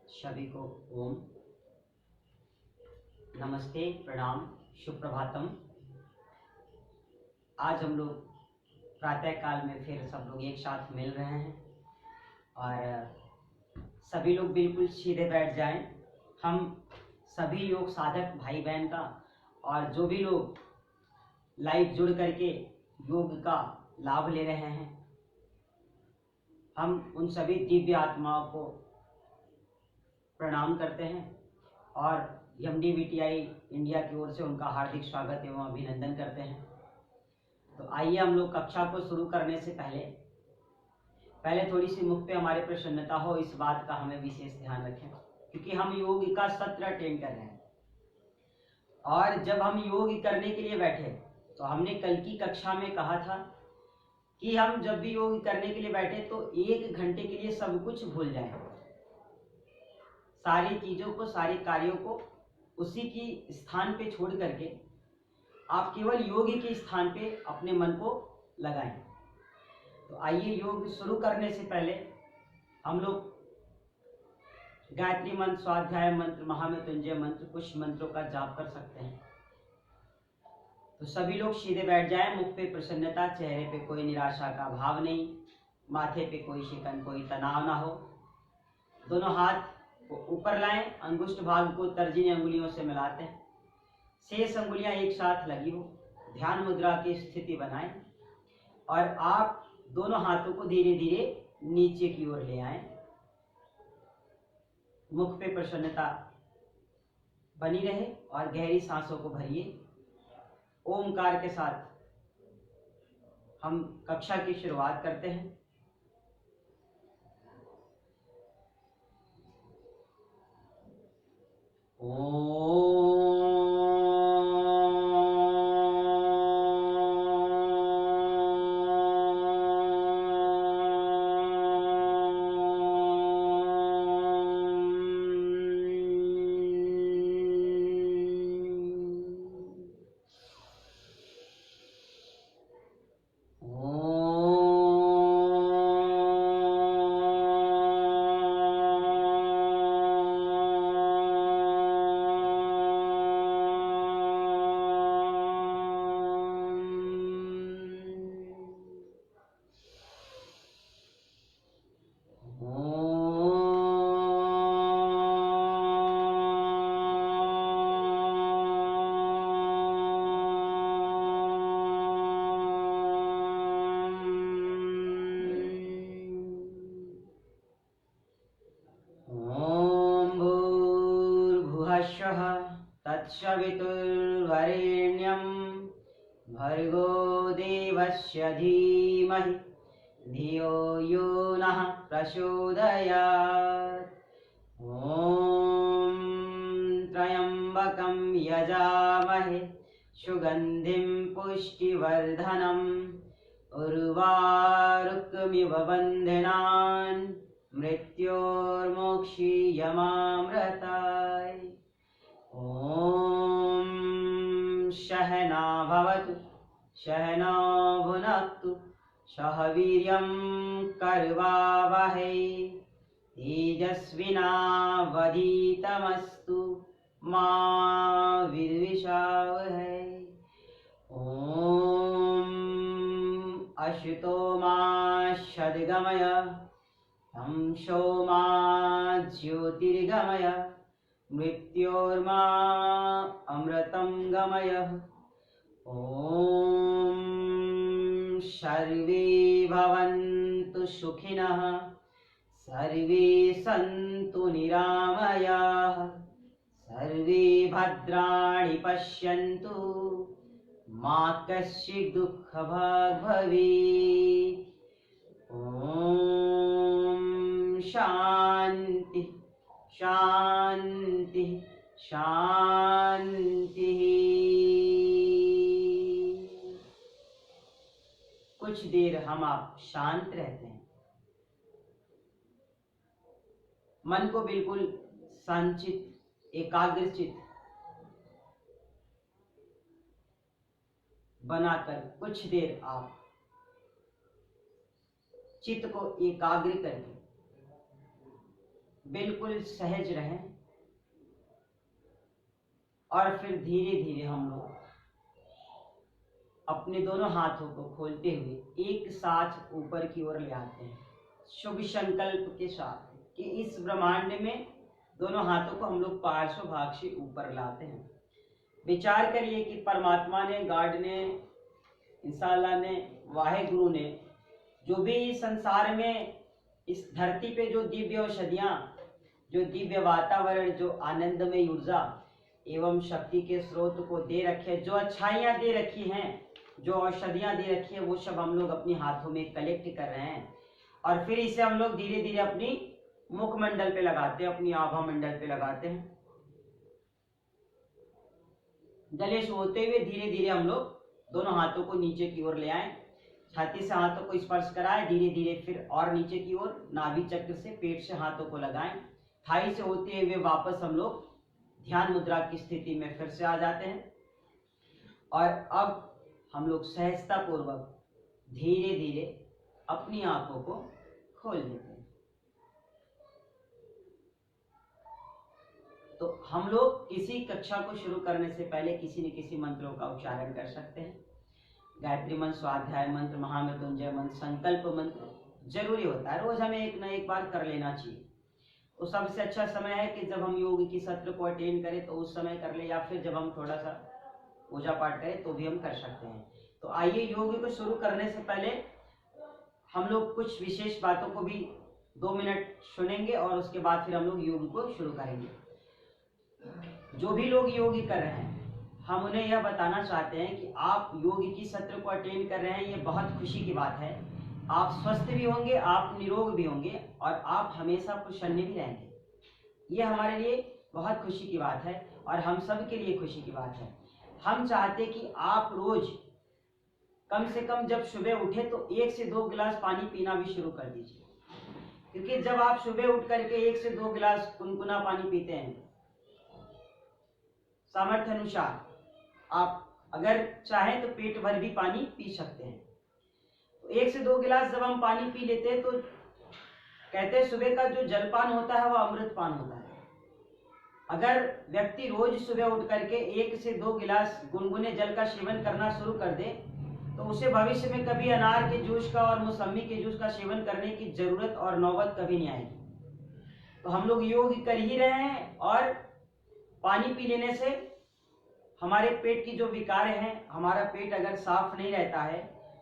सभी को ओम नमस्ते प्रणाम सुप्रभातम। आज हम लोग प्रातः काल में फिर सब लोग एक साथ मिल रहे हैं और सभी लोग बिल्कुल सीधे बैठ जाएं। हम सभी योग साधक भाई बहन का और जो भी लोग लाइव जुड़ करके योग का लाभ ले रहे हैं, हम उन सभी दिव्य आत्माओं को प्रणाम करते हैं और MDVTI इंडिया की ओर से उनका हार्दिक स्वागत एवं अभिनंदन करते हैं। तो आइए हम लोग कक्षा को शुरू करने से पहले थोड़ी सी मुख पे हमारी प्रसन्नता हो, इस बात का हमें विशेष ध्यान रखें क्योंकि हम योग का सत्र अटेंड कर रहे हैं। और जब हम योग करने के लिए बैठे तो हमने कल की कक्षा में कहा था कि हम जब भी योग करने के लिए बैठे तो 1 घंटे के लिए सब कुछ भूल जाएं, सारी चीजों को, सारे कार्यों को उसी की स्थान पे छोड़ करके आप केवल योग के स्थान पे अपने मन को लगाएं। तो आइए योग शुरू करने से पहले हम लोग गायत्री मंत्र, स्वाध्याय मंत्र, महामृत्युंजय मंत्र, कुछ मंत्रों का जाप कर सकते हैं। तो सभी लोग सीधे बैठ जाएं, मुख पे प्रसन्नता, चेहरे पे कोई निराशा का भाव नहीं, माथे पे कोई शिकन, कोई तनाव ना हो। दोनों हाथ को ऊपर लाएं, अंगुष्ठ भाग को तर्जनी अंगुलियों से मिलाते हैं, शेष अंगुलियां एक साथ लगी हो, ध्यान मुद्रा की स्थिति बनाएं और आप दोनों हाथों को धीरे धीरे नीचे की ओर ले आएं। मुख पे प्रसन्नता बनी रहे और गहरी सांसों को भरिए। ओमकार के साथ हम कक्षा की शुरुआत करते हैं। तत्सवितुर्वरेण्यं भर्गो देवस्य धीमहि धियो यो नः प्रचोदयात्। ॐ त्र्यम्बकं यजामहे सुगन्धिं पुष्टिवर्धनम् उर्वारुकमिव बन्धनान् मृत्योर्मोक्षीयमामृताय। ॐ सहना भवतु सहना भुनक्तु सह वीर्यं कर्वावहै तेजस्विनावधीतमस्तु मा विद्विषावहै। ॐ अशुतो मा सद्गमय तमसो मा ज्योतिर्गमय मृत्योर्मा अमृतं गमय। ॐ सर्वे भवन्तु सुखिनः सर्वे सन्तु निरामयाः सर्वे भद्राणि पश्यन्तु मा कश्चित् दुःखभाग् भवेत्। ॐ शान्ति शांति शांति। कुछ देर हम आप शांत रहते हैं, मन को बिल्कुल संचित, एकाग्रचित बनाकर कुछ देर आप चित्त को एकाग्र करके बिल्कुल सहज रहें और फिर धीरे धीरे हम लोग अपने दोनों हाथों को खोलते हुए एक साथ ऊपर की ओर ले आते हैं, शुभ संकल्प के साथ कि इस ब्रह्मांड में दोनों हाथों को हम लोग पार्श्व भाग से ऊपर लाते हैं। विचार करिए कि परमात्मा ने, गॉड ने, इंशाअल्लाह ने, वाहेगुरु ने जो भी संसार में इस धरती पे जो दिव्य औषधियाँ, जो दिव्य वातावरण, जो आनंदमय ऊर्जा एवं शक्ति के स्रोत को दे रखे, जो अच्छाइयाँ दे रखी हैं, जो औषधियाँ दे रखी है, वो सब हम लोग अपने हाथों में कलेक्ट कर रहे हैं और फिर इसे हम लोग धीरे धीरे अपनी मुखमंडल पे लगाते हैं, अपनी आभा मंडल पे लगाते हैं। गले से होते हुए धीरे धीरे हम लोग दोनों हाथों को नीचे की ओर ले आए, छाती से हाथों को स्पर्श कराएं, धीरे धीरे फिर और नीचे की ओर नाभि चक्र से पेट से हाथों को लगाएं, थाई से होते हुए वापस हम लोग ध्यान मुद्रा की स्थिति में फिर से आ जाते हैं और अब हम लोग सहजता पूर्वक धीरे धीरे अपनी आंखों को खोल देते हैं। तो हम लोग किसी कक्षा को शुरू करने से पहले किसी न किसी मंत्रों का उच्चारण कर सकते हैं। गायत्री मंत्र, स्वाध्याय मंत्र, महामृत्युंजय मंत्र, संकल्प मंत्र जरूरी होता है, रोज हमें एक न एक बार कर लेना चाहिए। तो सबसे अच्छा समय है कि जब हम योग की सत्र को अटेंड करें तो उस समय कर ले, या फिर जब हम थोड़ा सा पूजा पाठ करें तो भी हम कर सकते हैं। तो आइए योग को शुरू करने से पहले हम लोग कुछ विशेष बातों को भी 2 मिनट सुनेंगे और उसके बाद फिर हम लोग योग को शुरू करेंगे। जो भी लोग योग कर रहे हैं, हम उन्हें यह बताना चाहते हैं कि आप योग की सत्र को अटेंड कर रहे हैं, ये बहुत खुशी की बात है। आप स्वस्थ भी होंगे, आप निरोग भी होंगे और आप हमेशा प्रसन्न भी रहेंगे। ये हमारे लिए बहुत खुशी की बात है और हम सब के लिए खुशी की बात है। हम चाहते कि आप रोज कम से कम जब सुबह उठे तो 1 से 2 गिलास पानी पीना भी शुरू कर दीजिए, क्योंकि जब आप सुबह उठ करके 1 से 2 गिलास गुनगुना पानी पीते हैं, सामर्थ्य अनुसार आप अगर चाहें तो पेट भर भी पानी पी सकते हैं। तो 1 से 2 गिलास जब हम पानी पी लेते हैं तो कहते हैं सुबह का जो जलपान होता है वह अमृत पान होता है। अगर व्यक्ति रोज सुबह उठ करके 1 से 2 गिलास गुनगुने जल का सेवन करना शुरू कर दे तो उसे भविष्य में कभी अनार के जूस का और मौसमी के जूस का सेवन करने की जरूरत और नौबत कभी नहीं आएगी। तो हम लोग योग कर ही रहे हैं और पानी पी लेने से हमारे पेट की जो विकार हैं, हमारा पेट अगर साफ नहीं रहता है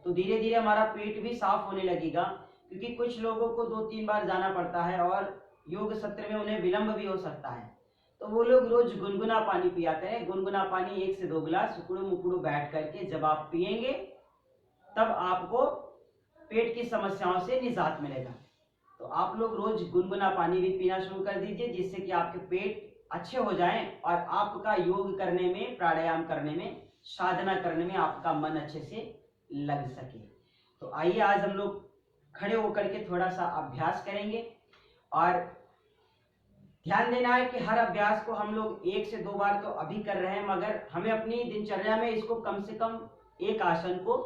तो धीरे धीरे हमारा पेट भी साफ होने लगेगा, क्योंकि कुछ लोगों को 2-3 बार जाना पड़ता है और योग सत्र में उन्हें विलंब भी हो सकता है। तो वो लोग रोज गुनगुना पानी पिया करें। गुनगुना पानी 1 से 2 गिलास उकड़ू मुकड़ू बैठ करके जब आप पिएंगे तब आपको पेट की समस्याओं से निजात मिलेगा। तो आप लोग रोज गुनगुना पानी भी पीना शुरू कर दीजिए, जिससे कि आपके पेट अच्छे हो जाएं और आपका योग करने में, प्राणायाम करने में, साधना करने में आपका मन अच्छे से लग सके। तो आइए आज हम लोग खड़े होकर के थोड़ा सा अभ्यास करेंगे और ध्यान देना है कि हर अभ्यास को हम लोग 1 से 2 बार तो अभी कर रहे हैं, मगर हमें अपनी दिनचर्या में इसको कम से कम एक आसन को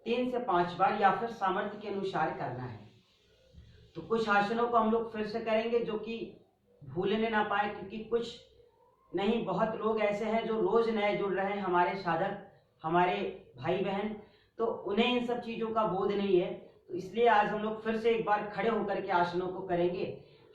3 से 5 बार या फिर सामर्थ्य के अनुसार करना है। तो कुछ आसनों को हम लोग फिर से करेंगे जो कि भूलने ना पाए, क्योंकि कुछ नहीं, बहुत लोग ऐसे हैं जो रोज नए जुड़ रहे हैं, हमारे साधक, हमारे भाई बहन, तो उन्हें इन सब चीजों का बोध नहीं है। तो इसलिए आज हम लोग फिर से एक बार खड़े होकर के आसनों को करेंगे।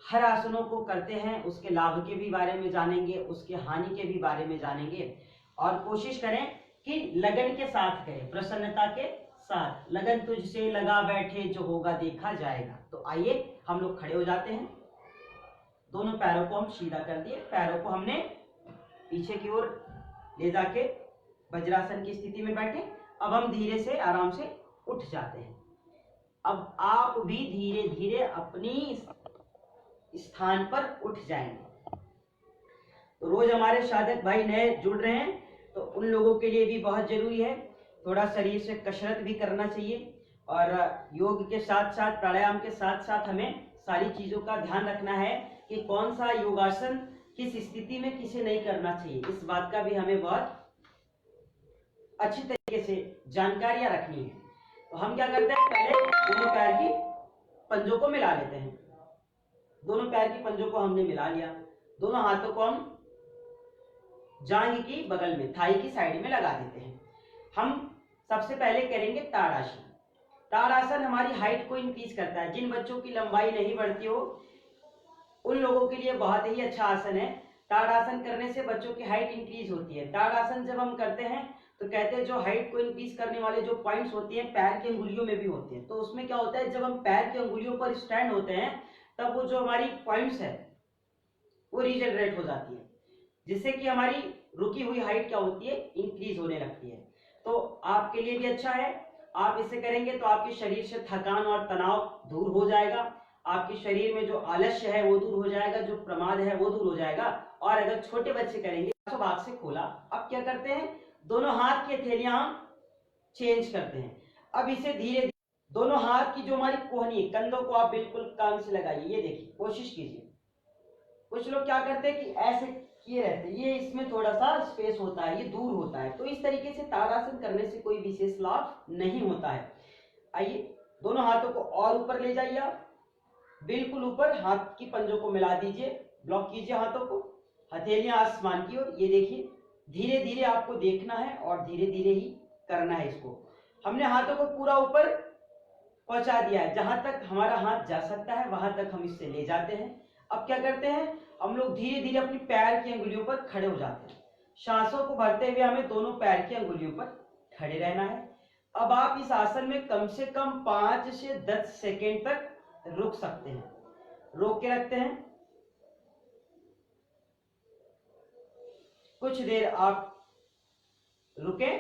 हर आसनों को करते हैं उसके लाभ के भी बारे में जानेंगे, उसके हानि के भी बारे में जानेंगे और कोशिश करें कि लगन के साथ करें, प्रसन्नता के साथ। लगन तुझसे लगा बैठे जो होगा देखा जाएगा। तो आइए हम लोग खड़े हो जाते हैं। दोनों पैरों को हम सीधा कर दिए, पैरों को हमने पीछे की ओर ले जाके वज्रासन की स्थिति में बैठे। अब हम धीरे से आराम से उठ जाते हैं। अब आप भी धीरे धीरे अपनी स्थान पर उठ जाएंगे। तो रोज हमारे साधक भाई नए जुड़ रहे हैं तो उन लोगों के लिए भी बहुत जरूरी है थोड़ा शरीर से कसरत भी करना चाहिए और योग के साथ साथ, प्राणायाम के साथ साथ हमें सारी चीजों का ध्यान रखना है कि कौन सा योगासन किस स्थिति में किसे नहीं करना चाहिए। इस बात का भी हमें बहुत अच्छी तरीके से जानकारियां रखनी है। तो हम क्या करते हैं, पहले दोनों पैर की पंजों को मिला लेते हैं दोनों पैर के पंजों को हमने मिला लिया, दोनों हाथों को हम जांघ की बगल में, थाई की साइड में लगा देते हैं। हम सबसे पहले करेंगे ताड़ासन। ताड़ासन हमारी हाइट को इंक्रीज करता है। जिन बच्चों की लंबाई नहीं बढ़ती हो उन लोगों के लिए बहुत ही अच्छा आसन है। ताड़ासन करने से बच्चों की हाइट इंक्रीज होती है। ताड़ासन जब हम करते हैं तो कहते हैं जो हाइट को इंक्रीज करने वाले जो पॉइंट्स होती हैं पैर की अंगुलियों में भी होते हैं। तो उसमें क्या होता है, जब हम पैर की अंगुलियों पर स्टैंड होते हैं तब वो जो हमारी पॉइंट्स है वो रीजनरेट हो जाती है, जिससे कि हमारी रुकी हुई हाइट क्या होती है, इंक्रीज होने लगती है। तो आपके लिए भी अच्छा है, आप इसे करेंगे तो आपके शरीर से थकान और तनाव दूर हो जाएगा, आपके शरीर में जो आलस्य है वो दूर हो जाएगा, जो प्रमाद है वो दूर हो जाएगा। और अगर छोटे बच्चे करेंगे तो भाग से खोला। अब क्या करते हैं, दोनों हाथ की हथेलियां हम चेंज करते हैं। अब इसे धीरे धीरे दोनों हाथ की जो हमारी कोहनी, कंधों को आप बिल्कुल कान से लगाइए, ये देखिए, कोशिश कीजिए। कुछ लोग क्या करते हैं कि ऐसे किए रहते हैं, ये इसमें थोड़ा सा स्पेस होता है, ये दूर होता है। तो इस तरीके से ताड़ासन करने से कोई विशेष लाभ नहीं होता है। आइए दोनों हाथों को और ऊपर ले जाइए, आप बिल्कुल ऊपर हाथ की पंजों को मिला दीजिए, ब्लॉक कीजिए हाथों को, हथेलियां आसमान की ओर। ये देखिए, धीरे धीरे आपको देखना है और धीरे धीरे ही करना है इसको। हमने हाथों को पूरा ऊपर पहुंचा दिया है, जहां तक हमारा हाथ जा सकता है वहां तक हम इससे ले जाते हैं। अब क्या करते हैं, हम लोग धीरे धीरे अपनी पैर की अंगुलियों पर खड़े हो जाते हैं। सांसों को भरते हुए हमें दोनों पैर की अंगुलियों पर खड़े रहना है। अब आप इस आसन में कम से कम 5 से 10 सेकेंड तक रुक सकते हैं। रोक के रखते हैं, कुछ देर आप रुके,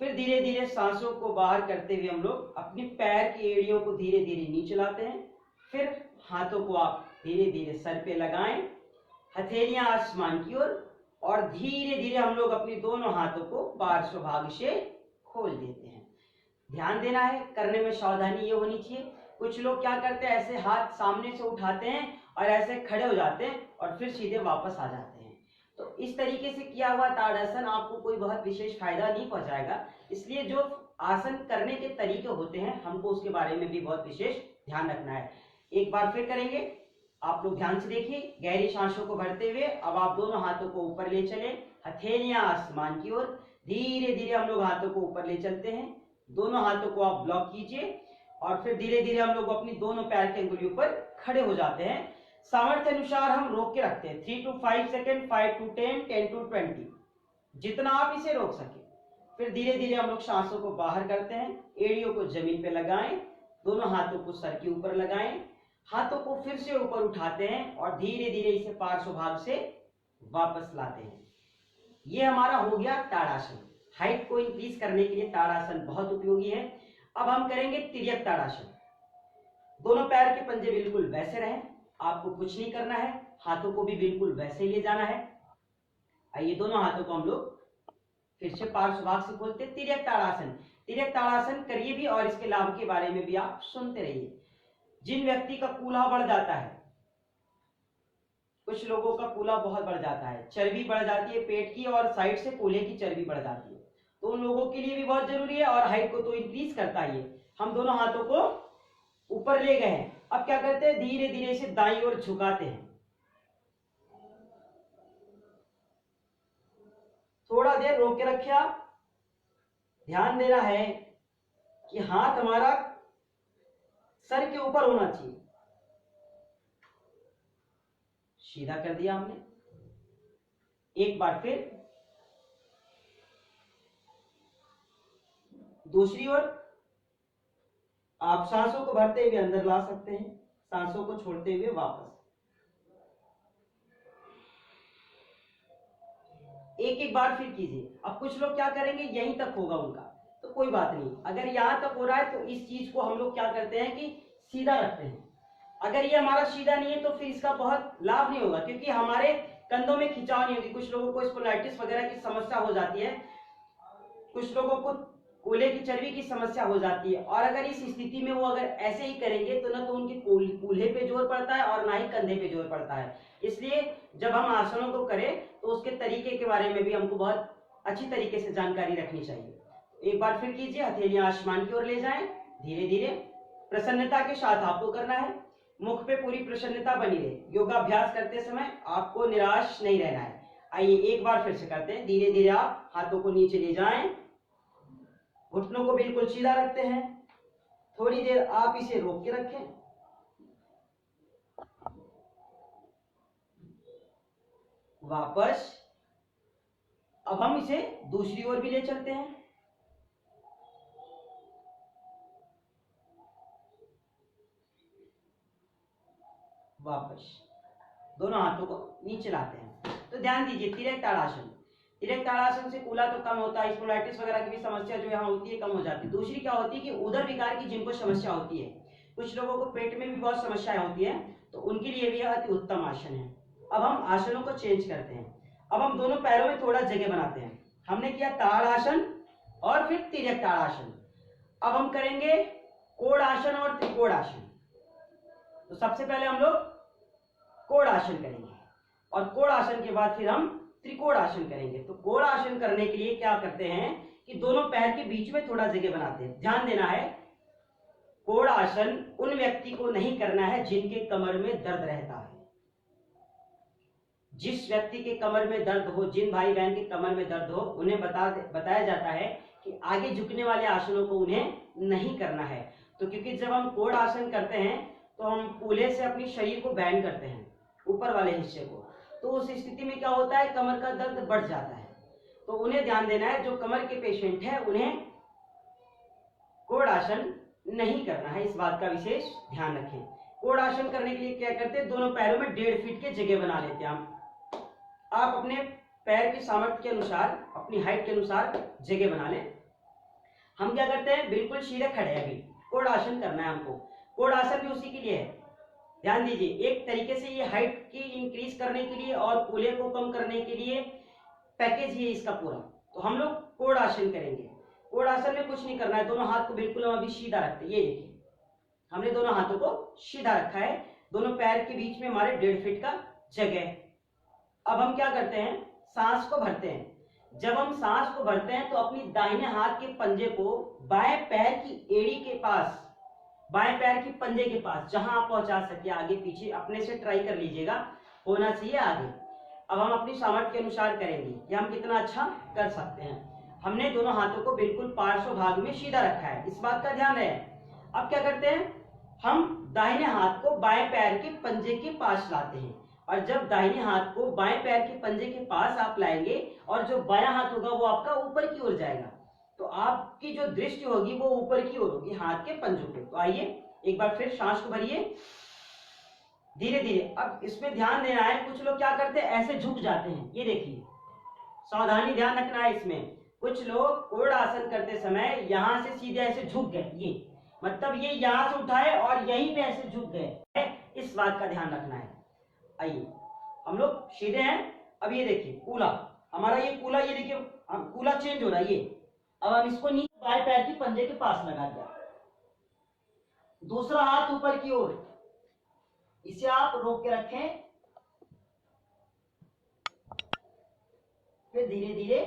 फिर धीरे धीरे सांसों को बाहर करते हुए हम लोग अपनी पैर की एड़ियों को धीरे धीरे नीचे लाते हैं। फिर हाथों को आप धीरे धीरे सर पे लगाएं, हथेलियां आसमान की ओर, और धीरे धीरे हम लोग अपनी दोनों हाथों को पार्श्व भाग से खोल देते हैं। ध्यान देना है, करने में सावधानी ये होनी चाहिए। कुछ लोग क्या करते हैं, ऐसे हाथ सामने से उठाते हैं और ऐसे खड़े हो जाते हैं और फिर सीधे वापस आ जाते हैं। तो इस तरीके से किया हुआ ताड़ासन आपको कोई बहुत विशेष फायदा नहीं पहुंचाएगा। इसलिए जो आसन करने के तरीके होते हैं हमको उसके बारे में भी बहुत विशेष ध्यान रखना है। एक बार फिर करेंगे, आप लोग ध्यान से देखिए। गहरी सांसों को भरते हुए अब आप दोनों हाथों को ऊपर ले चले, हथेलियां आसमान की ओर। धीरे धीरे हम लोग हाथों को ऊपर ले चलते हैं, दोनों हाथों को आप ब्लॉक कीजिए और फिर धीरे धीरे हम लोग अपनी दोनों पैर की अंगुलियों पर खड़े हो जाते हैं। सामर्थ्य अनुसार हम रोक के रखते हैं 3 to 5 सेकेंड, 5 to 10, 10 to 20, जितना आप इसे रोक सके। फिर धीरे धीरे हम लोग सांसों को बाहर करते हैं, एड़ियों को जमीन पे लगाएं, दोनों हाथों को सर के ऊपर लगाएं, हाथों को फिर से ऊपर उठाते हैं और धीरे धीरे इसे पार्श्व भाग से वापस लाते हैं। ये हमारा हो गया ताड़ासन। हाइट को इंक्रीज करने के लिए ताड़ासन बहुत उपयोगी है। अब हम करेंगे तिर्यक ताड़ासन। दोनों पैर के पंजे बिल्कुल वैसे रहें, आपको कुछ नहीं करना है, हाथों को भी बिल्कुल वैसे ही ले जाना है। आइए दोनों हाथों को हम लोग फिर से पार्श्व भाग से खोलते हैं। तिर्यक ताड़ासन, तिर्यक ताड़ासन करिए भी और इसके लाभ के बारे में भी आप सुनते रहिए। जिन व्यक्ति का कूल्हा बढ़ जाता है, कुछ लोगों का कूल्हा बहुत बढ़ जाता है, चर्बी बढ़ जाती है पेट की और साइड से कूल्हे की चर्बी बढ़ जाती है, तो उन लोगों के लिए भी बहुत जरूरी है और हाइट को तो इंक्रीज करता ही है। हम दोनों हाथों को ऊपर ले गए हैं, अब क्या करते हैं, धीरे धीरे इसे दाईं ओर झुकाते हैं। थोड़ा देर रोक के रखिए। आप ध्यान देना है कि हाथ हमारा सर के ऊपर होना चाहिए। सीधा कर दिया हमने। एक बार फिर दूसरी ओर आप सांसों को भरते हुए अंदर ला सकते हैं, सांसों को छोड़ते हुए वापस। एक एक बार फिर कीजिए। अब कुछ लोग क्या करेंगे, यहीं तक होगा उनका, तो कोई बात नहीं। अगर यहां तक हो रहा है तो इस चीज को हम लोग क्या करते हैं कि सीधा रखते हैं। अगर ये हमारा सीधा नहीं है तो फिर इसका बहुत लाभ नहीं होगा, क्योंकि हमारे कंधों में खिंचाव नहीं होगी। कुछ लोगों को स्पोंडिलाइटिस वगैरह की समस्या हो जाती है, कुछ लोगों को कूल्हे की चर्बी की समस्या हो जाती है, और अगर इस स्थिति में वो अगर ऐसे ही करेंगे तो ना तो उनके कूल्हे पे जोर पड़ता है और ना ही कंधे पे जोर पड़ता है। इसलिए जब हम आसनों को करें तो उसके तरीके के बारे में भी हमको बहुत अच्छी तरीके से जानकारी रखनी चाहिए। एक बार फिर कीजिए, हथेलियां आसमान की ओर ले जाएं, धीरे धीरे प्रसन्नता के साथ आपको करना है। मुख पे पूरी प्रसन्नता बनी रहे। योगाभ्यास करते समय आपको निराश नहीं रहना है। आइए एक बार फिर से करते हैं। धीरे धीरे आप हाथों को नीचे ले जाएं, घुटनों को बिल्कुल सीधा रखते हैं। थोड़ी देर आप इसे रोक के रखें। वापस अब हम इसे दूसरी ओर भी ले चलते हैं। वापस दोनों हाथों को नीचे लाते हैं। तो ध्यान दीजिए, तिर्यक ताड़ासन। तिर्यक ताड़ासन से कूला तो कम होता है, स्पॉन्डिलाइटिस वगैरह की भी समस्या जो यहाँ होती है कम हो जाती है। दूसरी क्या होती है कि उदर विकार की जिनको समस्या होती है, कुछ लोगों को पेट में भी बहुत समस्याएं होती है, तो उनके लिए भी यह अति उत्तम आसन है। अब हम आसनों को चेंज करते हैं। अब हम दोनों पैरों में थोड़ा जगह बनाते हैं। हमने किया ताड़ासन और फिर तिर्यक ताड़ासन। अब हम करेंगे कोणासन और त्रिकोणासन। तो सबसे पहले हम लोग कोणासन करेंगे और कोणासन के बाद फिर हम त्रिकोणासन करेंगे। तो कोणासन करने के लिए क्या करते हैं कि दोनों पैर के बीच में थोड़ा जगह बनाते हैं। ध्यान देना है, कोणासन उन व्यक्ति को नहीं करना है जिनके कमर में दर्द रहता है। जिस व्यक्ति के कमर में दर्द हो, जिन भाई बहन के कमर में दर्द हो, उन्हें बताया जाता है कि आगे झुकने वाले आसनों को उन्हें नहीं करना है। तो क्योंकि जब हम कोणासन करते हैं तो हम कूल्हे से अपने शरीर को बैंड करते हैं, ऊपर वाले हिस्से को। तो उस स्थिति में क्या होता है, कमर का दर्द बढ़ जाता है। तो उन्हें ध्यान देना है, जो कमर के पेशेंट है उन्हें कोणासन नहीं करना है। इस बात का विशेष ध्यान रखें। कोणासन करने के लिए क्या करते हैं, दोनों पैरों में 1.5 फीट के जगह बना लेते हैं हम। आप अपने पैर की सामर्थ्य के अनुसार, अपनी हाइट के अनुसार जगह बना लें। हम क्या करते हैं, बिल्कुल सीधे खड़े हैं। अभी कोणासन करना है हमको। कोणासन भी उसी के लिए है। ध्यान दीजिए, एक तरीके से ये हाइट की इंक्रीज करने के लिए और कूल्हे को कम करने के लिए पैकेज ही है इसका पूरा। तो हम लोग कोणासन करेंगे। कोणासन में कुछ नहीं करना है, दोनों हाथ को बिल्कुल हम अभी सीधा रखते हैं। ये देखिए, हमने दोनों हाथों को सीधा रखा है। दोनों पैर के बीच में हमारे 1.5 फीट का जगह। अब हम क्या करते हैं, सांस को भरते हैं। जब हम सांस को भरते हैं तो अपनी दाहिने हाथ के पंजे को बाएं पैर की एड़ी के पास, बाएं पैर की पंजे के पास, जहां आप पहुंचा सके, आगे पीछे अपने से ट्राई कर लीजिएगा, होना चाहिए आगे। अब हम अपनी सामर्थ्य के अनुसार करेंगे कि हम कितना अच्छा कर सकते हैं। हमने दोनों हाथों को बिल्कुल पार्श्व भाग में सीधा रखा है, इस बात का ध्यान है। अब क्या करते हैं, हम दाहिने हाथ को बाएं पैर के पंजे के पास लाते हैं। और जब दाहिने हाथ को बाएं पैर के पंजे के पास आप लाएंगे और जो बायां हाथ होगा वो आपका ऊपर की ओर जाएगा, तो आपकी जो दृष्टि होगी वो ऊपर की ओर होगी, हाथ के पंजों पे। तो आइए एक बार फिर सांस को भरिए धीरे धीरे। अब इसमें ध्यान देना है, कुछ लोग क्या करते हैं, ऐसे झुक जाते हैं। ये देखिए, सावधानी ध्यान रखना है इसमें। कुछ लोग कोणासन करते समय यहां से सीधे ऐसे झुक गए, ये मतलब ये यहां से उठाए और यहीं पे ऐसे झुक गए, इस बात का ध्यान रखना है। आइए हम लोग सीधे हैं। अब ये देखिए कूला, हमारा ये कूला, ये देखिए कूला चेंज हो रहा है ये। अब हम इसको नीचे बाएं पैर की पंजे के पास लगा दिया, दूसरा हाथ ऊपर की ओर, इसे आप रोक के रखें। फिर धीरे धीरे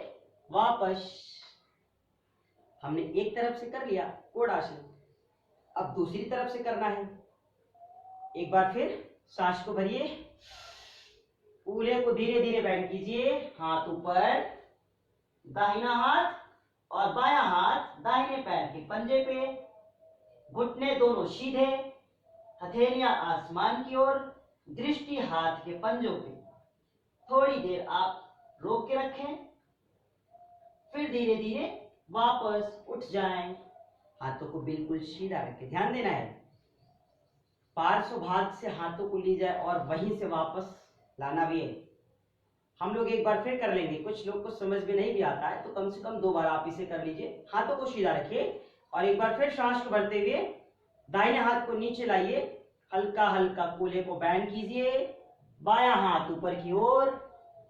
वापस, हमने एक तरफ से कर लिया कोणासन, अब दूसरी तरफ से करना है। एक बार फिर सांस को भरिए, कूल्हे को धीरे धीरे बैंड कीजिए, हाथ ऊपर, दाहिना हाथ और बायां हाथ दाहिने पैर के पंजे पे, घुटने दोनों सीधे, हथेलियां आसमान की ओर, दृष्टि हाथ के पंजों पे। थोड़ी देर आप रोक के रखें, फिर धीरे धीरे वापस उठ जाएं। हाथों को बिल्कुल सीधा रखें। ध्यान देना है, पार्श्व भाग से हाथों को ली जाए और वहीं से वापस लाना भी है। हम लोग एक बार फिर कर लेंगे। कुछ लोग को समझ में नहीं भी आता है तो कम से कम 2 बार आप इसे कर लीजिए। हाथों को सीधा रखिए और एक बार फिर सांस को भरते हुए दाहिने हाथ को नीचे लाइए, हल्का हल्का कूल्हे को बैंड कीजिए, बायां हाथ ऊपर की ओर,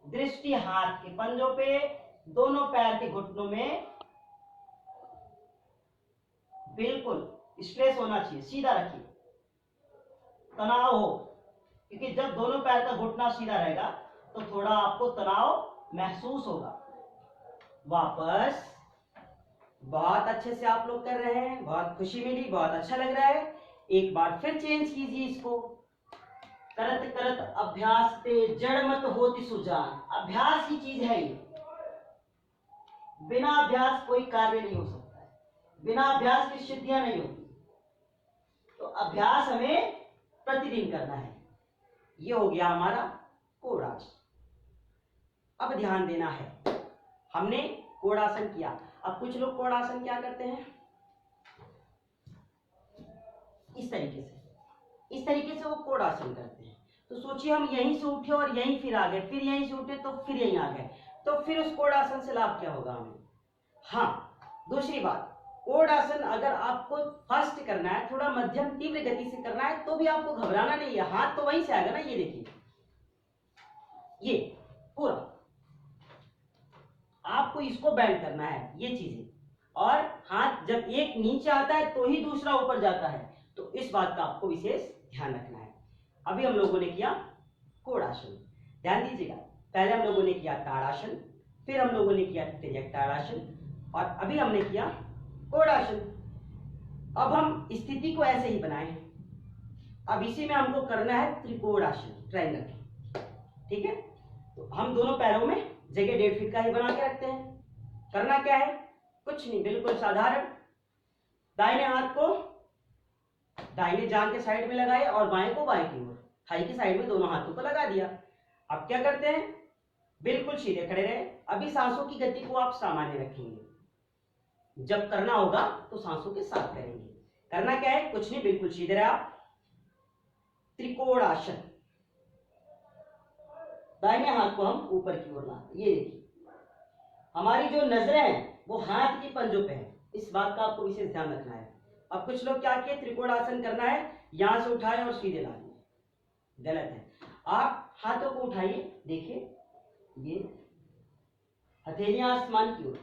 दृष्टि हाथ के पंजों पे, दोनों पैर के घुटनों में बिल्कुल स्ट्रेस होना चाहिए, सीधा रखिए, तनाव हो, क्योंकि जब दोनों पैर का घुटना सीधा रहेगा तो थोड़ा आपको तनाव महसूस होगा। वापस, बहुत अच्छे से आप लोग कर रहे हैं, बहुत खुशी मिली, बहुत अच्छा लग रहा है। एक बार फिर चेंज कीजिए इसको। करत करत अभ्यास ते जड़ मत होती सुजान। अभ्यास की चीज है ये, बिना अभ्यास कोई कार्य नहीं हो सकता है, बिना अभ्यास की सिद्धियां नहीं होती। तो अभ्यास हमें प्रतिदिन करना है। ये हो गया हमारा कोड़ासन। अब ध्यान देना है, हमने कोड़ासन किया। अब कुछ लोग कोड़ासन क्या करते हैं, इस तरीके से वो कोड़ासन करते हैं। तो सोचिए हम यहीं से उठे और यहीं फिर आ गए, फिर यहीं से उठे तो फिर यहीं आ गए, तो फिर उस कोड़ासन से लाभ क्या होगा हमें। हाँ, दूसरी बात, कोड़ासन अगर आपको फास्ट करना है, थोड़ा मध्यम तीव्र गति से करना है, तो भी आपको घबराना नहीं है, हाथ तो वहीं से आएगा ना। ये देखिए, ये पूरा आपको इसको बैंड करना है, ये चीजें। और हाथ जब एक नीचे आता है तो ही दूसरा ऊपर जाता है, तो इस बात का आपको विशेष ध्यान रखना है। अभी हम लोगों ने किया कोड़ासन, ध्यान दीजिएगा। पहले हम लोगों ने किया ताड़ासन, फिर हम लोगों ने किया तिर्यक ताड़ासन, और अभी हमने किया कोड़ासन। अब हम स्थिति को ऐसे ही बनाए। अब इसी में हमको करना है त्रिकोणासन, ट्रायंगल। ठीक है, तो हम दोनों पैरों में जगह 1.5 फीट का ही बना के रखते हैं। करना क्या है, कुछ नहीं, बिल्कुल साधारण। दाहिने हाथ को दाहिने जांघ के साइड में लगाए और बाएं को बाएं की ओर, थाई की साइड में दोनों हाथों को लगा दिया। अब क्या करते हैं, बिल्कुल सीधे खड़े रहे। अभी सांसों की गति को आप सामान्य रखेंगे, जब करना होगा तो सांसों के साथ करेंगे। करना क्या है, कुछ नहीं, बिल्कुल सीधे रहे आप। त्रिकोणासन, दाहिने हाथ को हम ऊपर की ओर लाते। ये देखिए, हमारी जो नजरें हैं वो हाथ की पंजों पे है, इस बात का आपको विशेष ध्यान रखना है। अब कुछ लोग क्या किए, त्रिकोणासन करना है, यहां से उठाए और सीधे ला दिए, गलत है। आप हाथों को उठाइए, देखिए ये हथेलियां आसमान की ओर।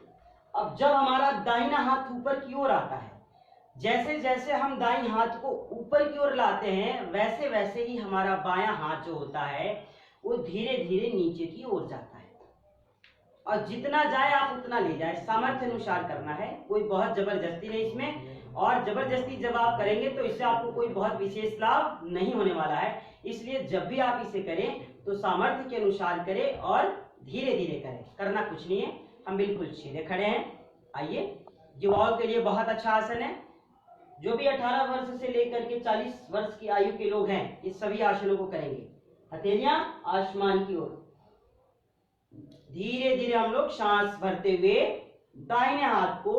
अब जब हमारा दाहिना हाथ ऊपर की ओर आता है, जैसे जैसे हम दाईं हाथ को ऊपर की ओर लाते हैं, वैसे वैसे ही हमारा बायां हाथ जो होता है वो धीरे धीरे नीचे की ओर जाता है। और जितना जाए आप उतना ले जाए, सामर्थ्य अनुसार करना है, कोई बहुत जबरदस्ती नहीं इसमें। और जबरदस्ती जब आप करेंगे तो इससे आपको कोई बहुत विशेष लाभ नहीं होने वाला है। इसलिए जब भी आप इसे करें तो सामर्थ्य के अनुसार करें और धीरे धीरे करें। करना कुछ नहीं है, हम बिल्कुल सीधे खड़े हैं। आइए, युवाओं के लिए बहुत अच्छा आसन है। जो भी 18 वर्ष से लेकर के 40 वर्ष की आयु के लोग हैं, इस सभी आसनों को करेंगे। हथेलियां आसमान की ओर, धीरे धीरे हम लोग सांस भरते हुए दाहिने हाथ को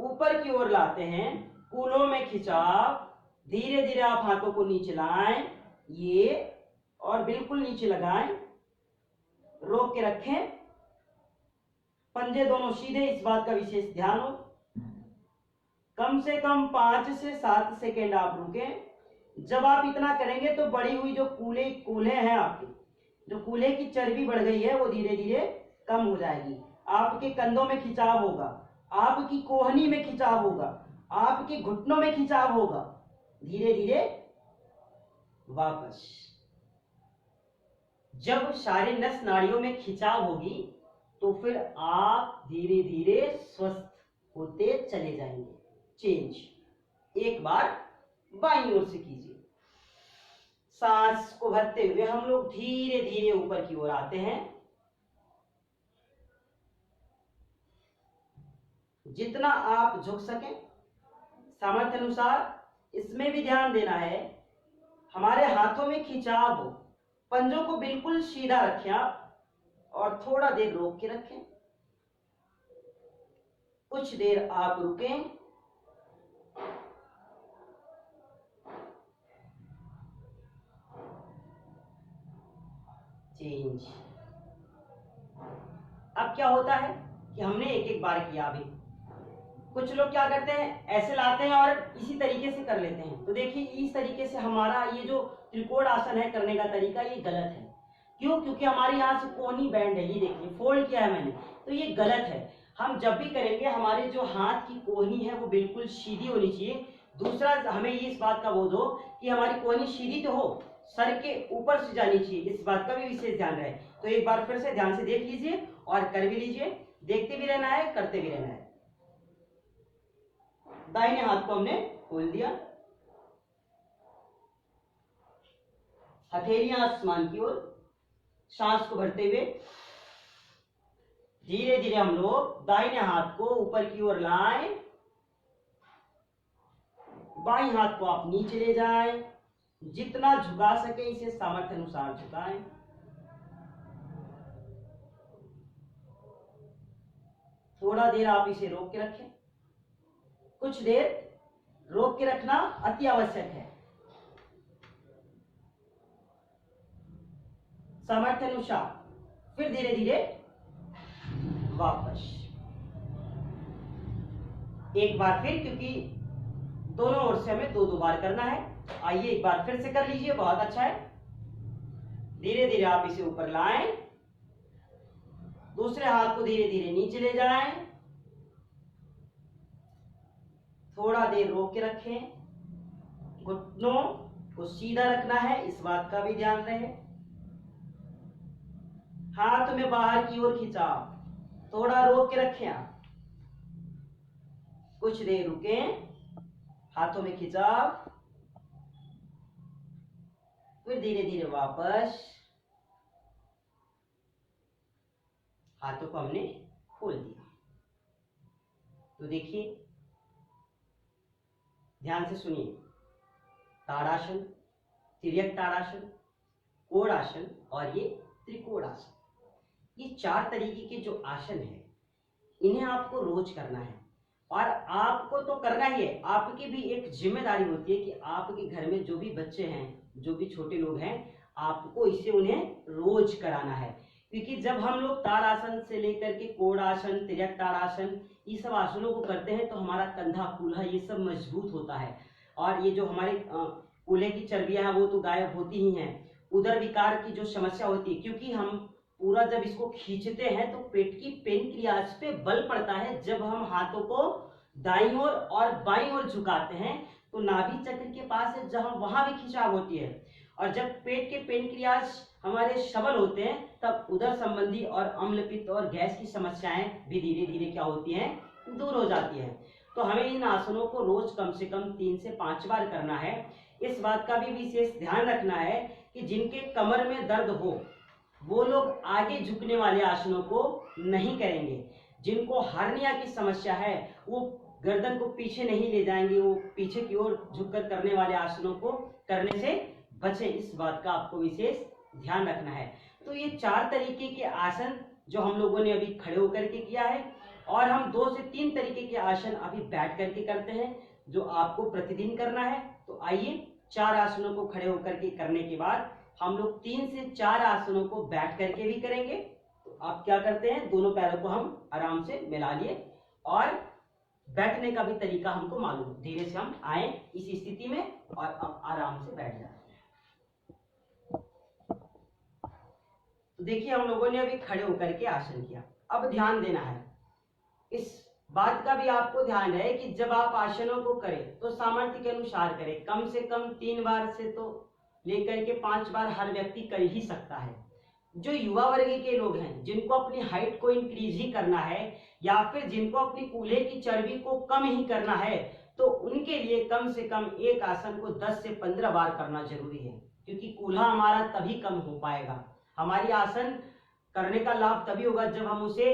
ऊपर की ओर लाते हैं, कूल्हों में खिंचाव। धीरे धीरे आप हाथों को नीचे लाएं, ये, और बिल्कुल नीचे लगाएं, रोक के रखें, पंजे दोनों सीधे, इस बात का विशेष ध्यान हो। कम से कम 5 से 7 सेकेंड आप रुकें। जब आप इतना करेंगे तो बढ़ी हुई जो कूल्हे हैं, आपके जो कूल्हे की चर्बी बढ़ गई है वो धीरे धीरे कम हो जाएगी। आपके कंधों में खिंचाव होगा, आपकी कोहनी में खिंचाव होगा, आपके घुटनों में खिंचाव होगा। धीरे धीरे वापस। जब सारे नस नाड़ियों में खिंचाव होगी तो फिर आप धीरे धीरे स्वस्थ होते चले जाएंगे। चेंज, एक बार बाईं ओर से कीजिए। सांस को भरते हुए हम लोग धीरे धीरे ऊपर की ओर आते हैं। जितना आप झुक सकें सामर्थ्य अनुसार। इसमें भी ध्यान देना है, हमारे हाथों में खिंचाव हो, पंजों को बिल्कुल सीधा रखें आप, और थोड़ा देर रोक के रखें। कुछ देर आप रुकें, चेंज। अब क्या होता है कि हमने एक एक बार किया। अभी कुछ लोग क्या करते हैं, ऐसे लाते हैं और इसी तरीके से कर लेते हैं। तो देखिए, इस तरीके से हमारा ये जो त्रिकोण आसन है करने का तरीका, ये गलत है। क्यों? क्योंकि हमारे यहाँ से कोहनी बैंड है, ये देखिए फोल्ड किया है मैंने, तो ये गलत है। हम जब भी करेंगे हमारे जो हाथ की कोहनी है वो बिल्कुल सीधी होनी चाहिए। दूसरा, हमें ये इस बात का बोध हो कि हमारी कोहनी सीधी तो हो, सर के ऊपर से जानी चाहिए, इस बात का भी विशेष ध्यान रहे। तो एक बार फिर से ध्यान से देख लीजिए और कर भी लीजिए। देखते भी रहना है, करते भी रहना है। दाहिने हाथ को हमने खोल दिया, हथेलियां आसमान की ओर, सांस को भरते हुए धीरे धीरे हम लोग दाहिने हाथ को ऊपर की ओर लाएं, बाएं हाथ को आप नीचे ले जाएं, जितना झुका सके इसे सामर्थ्य अनुसार झुकाएं। थोड़ा देर आप इसे रोक के रखें, कुछ देर रोक के रखना अति आवश्यक है। सामर्थ्य अनुसार फिर धीरे धीरे वापस। एक बार फिर, क्योंकि दोनों ओर से हमें दो बार करना है। आइए एक बार फिर से कर लीजिए, बहुत अच्छा है। धीरे धीरे आप इसे ऊपर लाएं, दूसरे हाथ को धीरे धीरे नीचे ले जाएं, थोड़ा देर रोक के रखें, घुटनों को सीधा रखना है, इस बात का भी ध्यान रहे। हाथ में बाहर की ओर खिंचाव, थोड़ा रोक के रखें आप, कुछ देर रुकें, हाथों में खिंचाव, फिर धीरे धीरे वापस। हाथों को हमने खोल दिया। तो देखिए, ध्यान से सुनिए, ताड़ासन, तिर्यक ताड़ासन, कोणासन और ये त्रिकोणासन, ये चार तरीके के जो आसन है, इन्हें आपको रोज करना है। और आपको तो करना ही है, आपकी भी एक जिम्मेदारी होती है कि आपके घर में जो भी बच्चे हैं, जो भी छोटे लोग हैं, आपको इसे उन्हें रोज कराना है। क्योंकि जब हम लोग ताड़ासन से लेकर के कोणासन, तिर्यक ताड़ासन, ये सब आसनों को करते हैं तो हमारा कंधा, कूल्हा ये सब मजबूत होता है। और ये जो हमारे कूल्हे की चर्बियां हैं वो तो गायब होती ही हैं। उदर विकार की जो समस्या होती है, क्योंकि हम पूरा जब इसको खींचते हैं तो पेट की पेनक्रियाज पे बल पड़ता है। जब हम हाथों को दाईं ओर और बाईं ओर झुकाते हैं तो नाभि चक्र के पास है जहां, वहां भी खिंचाव होती है। और जब पेट के पेनक्रियाज हमारे सबल होते हैं तब उदर संबंधी और अम्लपित्त और गैस की समस्याएं भी धीरे धीरे क्या होती हैं, दूर हो जाती हैं। तो हमें इन आसनों को रोज कम से कम 3 से 5 बार करना है। इस बात का भी विशेष ध्यान रखना है कि जिनके कमर में दर्द हो वो लोग आगे झुकने वाले आसनों को नहीं करेंगे। जिनको हार्निया की समस्या है वो गर्दन को पीछे नहीं ले जाएंगे, वो पीछे की ओर झुककर करने वाले आसनों को करने से बचे। इस बात का आपको विशेष ध्यान रखना है। तो ये 4 तरीके के आसन जो हम लोगों ने अभी खड़े होकर के किया है, और हम 2 से 3 तरीके के आसन अभी बैठ करके करते हैं जो आपको प्रतिदिन करना है। तो आइए 4 आसनों को खड़े होकर के करने के बाद हम लोग 3 से 4 आसनों को बैठ करके भी करेंगे। तो आप क्या करते हैं, दोनों पैरों को हम आराम से मिला लिए और बैठने का भी तरीका हमको मालूम, धीरे से हम आए इस स्थिति में और अब आराम से बैठ जाते हैं। तो देखिए, हम लोगों ने अभी खड़े होकर के आसन किया। अब ध्यान देना है, इस बात का भी आपको ध्यान है कि जब आप आसनों को करें तो सामर्थ्य के अनुसार करें। कम से कम 3 बार से तो लेकर के 5 बार हर व्यक्ति कर ही सकता है। जो युवा वर्ग के लोग हैं, जिनको अपनी हाइट को इंक्रीज ही करना है या फिर जिनको अपनी कूल्हे की चर्बी को कम ही करना है, तो उनके लिए कम से कम एक आसन को 10 से 15 बार करना जरूरी है। क्योंकि कूल्हा हमारा तभी कम हो पाएगा, हमारी आसन करने का लाभ तभी होगा जब हम उसे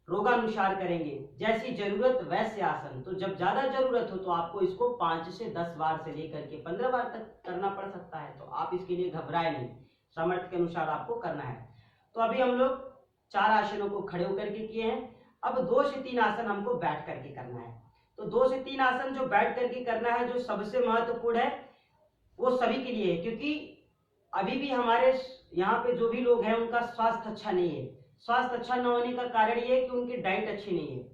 रोगानुसार करेंगे, जैसी जरूरत वैसे आसन। तो जब ज्यादा जरूरत हो तो आपको इसको 5 से 10 बार से लेकर के 15 बार तक करना पड़ सकता है। तो आप इसके लिए घबराए नहीं, सामर्थ्य के अनुसार आपको करना है। तो अभी हम लोग 4 आसनों को खड़े होकर के किए हैं। अब 2 से 3 आसन हमको बैठ करके करना है। तो 2 से 3 आसन जो बैठ करके करना है, जो सबसे महत्वपूर्ण है वो सभी के लिए है। क्योंकि अभी भी हमारे यहाँ पे जो भी लोग हैं उनका स्वास्थ्य अच्छा नहीं है। स्वास्थ्य अच्छा न होने का कारण ये है कि उनकी डाइट अच्छी नहीं है,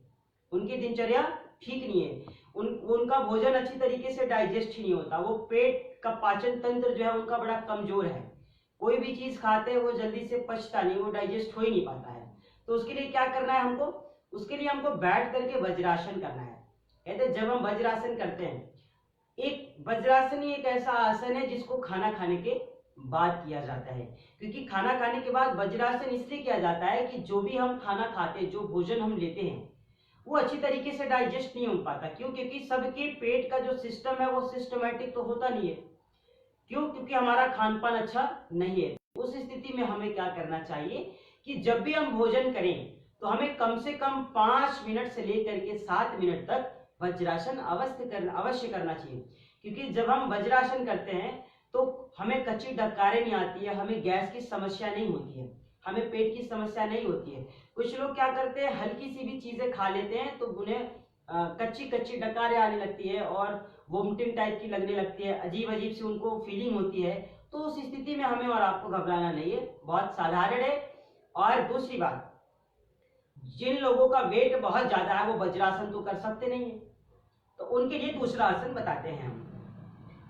उनकी दिनचर्या ठीक नहीं है, उनका भोजन अच्छी तरीके से डाइजेस्ट ही नहीं होता। वो पेट का पाचन तंत्र जो है उनका बड़ा कमजोर है। कोई भी चीज खाते हैं वो जल्दी से पचता नहीं, वो डाइजेस्ट हो ही नहीं पाता है। तो उसके लिए क्या करना है हमको, उसके लिए हमको बैठ करके वज्रासन करना है। कहते हैं जब हम वज्रासन करते हैं, एक वज्रासन ही एक ऐसा आसन है जिसको खाना खाने के बाद किया जाता है। क्योंकि खाना खाने के बाद वज्रासन इसलिए किया जाता है कि जो भी हम खाना खाते हैं, जो भोजन हम लेते हैं, वो अच्छी तरीके से डाइजेस्ट नहीं हो पाता। क्यों? क्योंकि सबके पेट का जो सिस्टम है वो सिस्टमेटिक तो होता नहीं है। क्यों? क्योंकि हमारा खान पान अच्छा नहीं है। उस स्थिति में हमें क्या करना चाहिए कि जब भी हम भोजन करें तो हमें कम से कम 5 मिनट से लेकर के 7 मिनट तक वज्रासन अवश्य करना चाहिए। क्योंकि जब हम वज्रासन करते हैं तो हमें कच्ची डकारें नहीं आती है, हमें गैस की समस्या नहीं होती है, हमें पेट की समस्या नहीं होती है। कुछ लोग क्या करते हैं, हल्की सी भी चीजें खा लेते हैं तो उन्हें कच्ची कच्ची डकारें आने लगती है और वोमिटिंग टाइप की लगने लगती है, अजीब अजीब सी उनको फीलिंग होती है। तो उस स्थिति में हमें और आपको घबराना नहीं है, बहुत साधारण है। और दूसरी बात, जिन लोगों का वेट बहुत ज्यादा है वो वज्रासन तो कर सकते नहीं है, तो उनके लिए दूसरा आसन बताते हैं हम।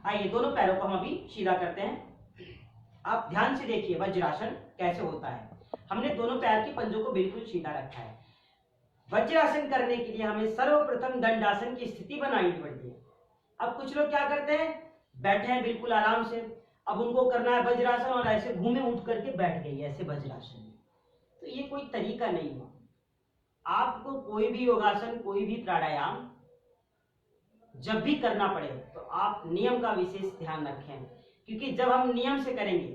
आइए दोनों पैरों को हम अभी सीधा करते हैं। आप ध्यान से देखिए वज्रासन कैसे होता है। हमने दोनों पैर की पंजों को बिल्कुल सीधा रखा है। वज्रासन करने के लिए हमें सर्वप्रथम दंडासन की स्थिति बनानी पड़ती है। अब कुछ लोग क्या करते हैं, बैठे हैं बिल्कुल आराम से, अब उनको करना है वज्रासन और ऐसे घूमे उठ करके बैठ गई ऐसे वज्रासन में, तो ये कोई तरीका नहीं हुआ। आपको कोई भी योगासन, कोई भी प्राणायाम जब भी करना पड़े तो आप नियम का विशेष ध्यान रखें, क्योंकि जब हम नियम से करेंगे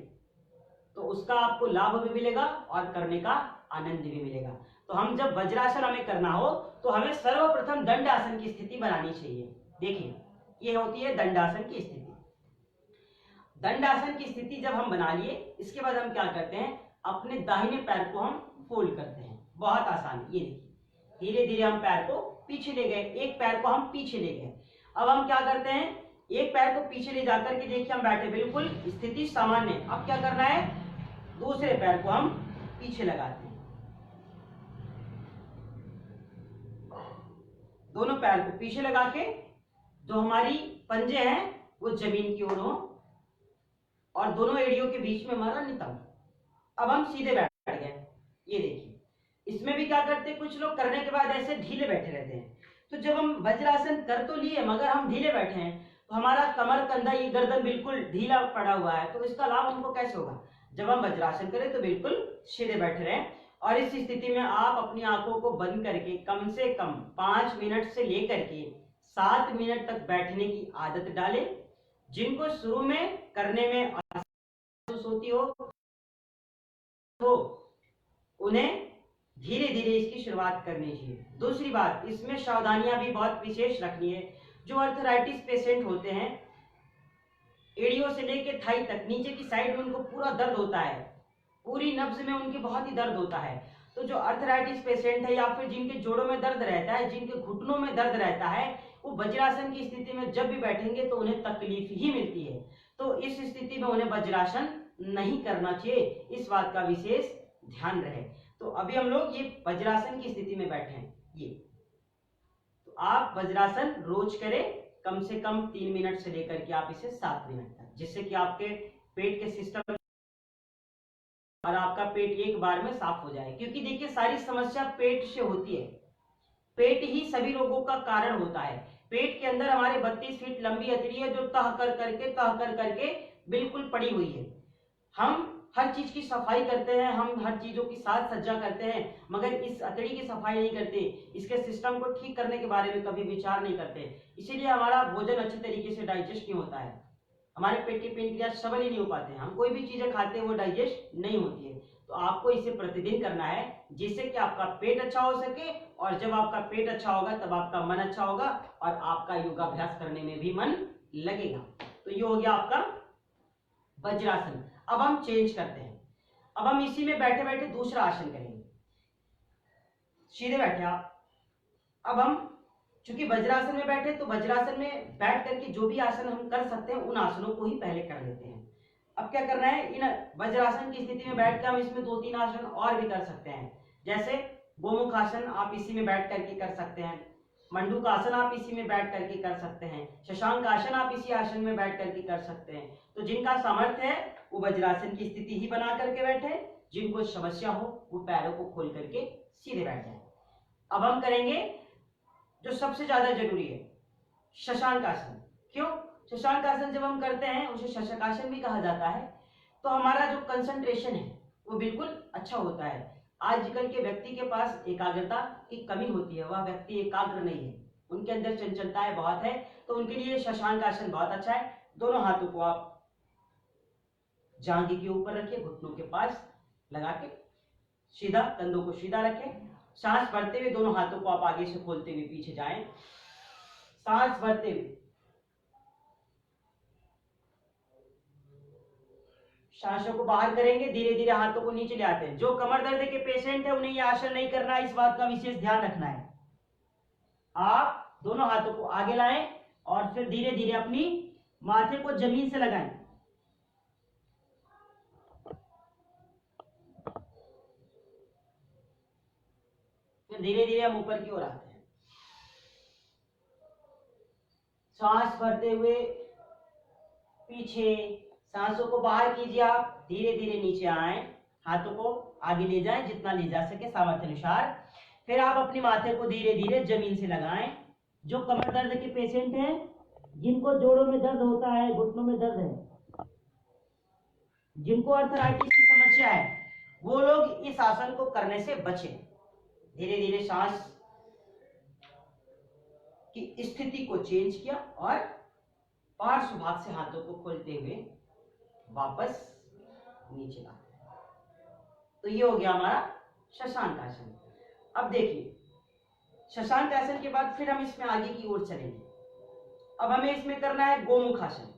तो उसका आपको लाभ भी मिलेगा और करने का आनंद भी मिलेगा। तो हम जब वज्रासन हमें करना हो तो हमें सर्वप्रथम दंडासन की स्थिति बनानी चाहिए। देखिए ये होती है दंडासन की स्थिति। दंडासन की स्थिति जब हम बना लिए, इसके बाद हम क्या करते हैं, अपने दाहिने पैर को हम फोल्ड करते हैं। बहुत आसान, ये देखिए धीरे धीरे हम पैर को पीछे ले गए, एक पैर को हम पीछे ले गए। अब हम क्या करते हैं, एक पैर को पीछे ले जाकर के देखिए हम बैठे बिल्कुल स्थिति सामान्य। अब क्या करना है, दूसरे पैर को हम पीछे लगाते हैं, दोनों पैर को पीछे लगा के जो हमारी पंजे हैं वो जमीन की ओर हो और दोनों एड़ियों के बीच में हमारा नितंब। अब हम सीधे बैठ गए। ये देखिए इसमें भी क्या करते हैं, कुछ लोग करने के बाद ऐसे ढीले बैठे रहते हैं। तो जब हम वज्रासन कर तो लिए मगर हम ढीले बैठे हैं तो हमारा कमर कंधा ये गर्दन बिल्कुल ढीला पड़ा हुआ है, तो इसका लाभ हमको कैसे होगा। जब हम वज्रासन करें तो बिल्कुल सीधे बैठे रहें और इस स्थिति में आप अपनी आंखों को बंद करके कम से कम 5 मिनट से लेकर के 7 मिनट तक बैठने की आदत डालें। जिनको शुरू में करने में महसूस होती हो तो उन्हें धीरे धीरे इसकी शुरुआत करनी चाहिए। दूसरी बात, इसमें सावधानियां भी बहुत विशेष रखनी है। जो अर्थराइटिस पेशेंट होते हैं, एड़ियों से लेकर थाई तक नीचे की साइड में उनको पूरा दर्द होता है, पूरी नब्ज में उनके बहुत ही दर्द होता है। तो जो अर्थराइटिस पेशेंट है या फिर जिनके जोड़ों में दर्द रहता है, जिनके घुटनों में दर्द रहता है, वो वज्रासन की स्थिति में जब भी बैठेंगे तो उन्हें तकलीफ ही मिलती है। तो इस स्थिति में उन्हें वज्रासन नहीं करना चाहिए, इस बात का विशेष ध्यान रहे। तो अभी हम लोग ये वज्रासन की स्थिति में बैठे हैं। ये तो आप वज्रासन रोज करें, कम से कम 3 मिनट से लेकर के आप इसे 7 मिनट तक, जिससे कि आपके पेट के सिस्टम और आपका पेट एक बार में साफ हो जाए। क्योंकि देखिए सारी समस्या पेट से होती है, पेट ही सभी रोगों का कारण होता है। पेट के अंदर हमारे 32 फीट लंबी अतड़ी है जो तह कर करके बिल्कुल पड़ी हुई है। हम हर चीज की सफाई करते हैं, हम हर चीजों की साज सज्जा करते हैं, मगर इस अतड़ी की सफाई नहीं करते, इसके सिस्टम को ठीक करने के बारे में कभी विचार नहीं करते। इसीलिए हमारा भोजन अच्छे तरीके से डाइजेस्ट नहीं होता है, हमारे पेट के पेनक्रियाज सबल ही नहीं हो पाते हैं, हम कोई भी चीजें खाते हैं वो डाइजेस्ट नहीं होती है। तो आपको इसे प्रतिदिन करना है जिससे कि आपका पेट अच्छा हो सके, और जब आपका पेट अच्छा होगा तब आपका मन अच्छा होगा और आपका योगाभ्यास करने में भी मन लगेगा। तो ये हो गया आपका वज्रासन। अब हम चेंज करते हैं, अब हम इसी में बैठे बैठे दूसरा आसन करेंगे। सीधे बैठे आप। अब हम चूंकि वज्रासन में बैठे तो वज्रासन में बैठ करके जो भी आसन हम कर सकते हैं उन आसनों को ही पहले कर लेते हैं। अब क्या करना है, इन वज्रासन की स्थिति में बैठ कर हम इसमें 2-3 आसन और भी कर सकते हैं। जैसे गोमुख आसन आप इसी में बैठ करके कर सकते हैं, मंडूक आसन आप इसी में बैठ करके कर सकते हैं, शशांक आसन आप इसी आसन में बैठ करके कर सकते हैं। तो जिनका सामर्थ्य है वो वज्रासन की स्थिति ही बना करके बैठे, जिनको समस्या हो वो पैरों को खोल करके सीधे बैठ जाए। अब हम करेंगे जो सबसे ज्यादा जरूरी है, शशांक आसन। क्यों? शशांक आसन जब हम करते हैं, उसे शशक आसन भी कहा जाता है, तो हमारा जो कंसंट्रेशन है वो बिल्कुल अच्छा होता है। आजकल के व्यक्ति के पास एकाग्रता की कमी होती है, वह व्यक्ति एकाग्र नहीं है, उनके अंदर चंचलताएं बहुत है, तो उनके लिए शशांक आसन बहुत अच्छा है। दोनों हाथों को आप जांघे के ऊपर रखिए, घुटनों के पास लगा के सीधा, कंधों को सीधा रखें। सांस भरते हुए दोनों हाथों को आप आगे से खोलते हुए पीछे जाएं। सांस भरते हुए, सांसों को बाहर करेंगे, धीरे धीरे हाथों को नीचे ले आते हैं। जो कमर दर्द के पेशेंट है उन्हें यह आसन नहीं करना है, इस बात का विशेष ध्यान रखना है। आप दोनों हाथों को आगे लाएं और फिर धीरे धीरे अपनी माथे को जमीन से लगाएं। फिर धीरे धीरे हम ऊपर की ओर आते हैं। सांस भरते हुए पीछे, सांसों को बाहर कीजिए, आप धीरे धीरे नीचे आए, हाथों को आगे ले जाएं जितना ले जा सके सामर्थ्य अनुसार। फिर आप अपने माथे को धीरे धीरे जमीन से लगाएं। जो कमर दर्द के पेशेंट हैं, जिनको जोड़ों में दर्द होता है, घुटनों में दर्द है, जिनको अर्थराइटिस की समस्या है, वो लोग इस आसन को करने से बचें। धीरे धीरे सांस की स्थिति को चेंज किया और पार्श्व भाग से हाथों को खोलते हुए वापस नीचे लाते हैं। तो ये हो गया हमारा शशांक आसन। अब देखिए, शशांक आसन के बाद फिर हम इसमें आगे की ओर चलेंगे। अब हमें इसमें करना है गोमुख आसन।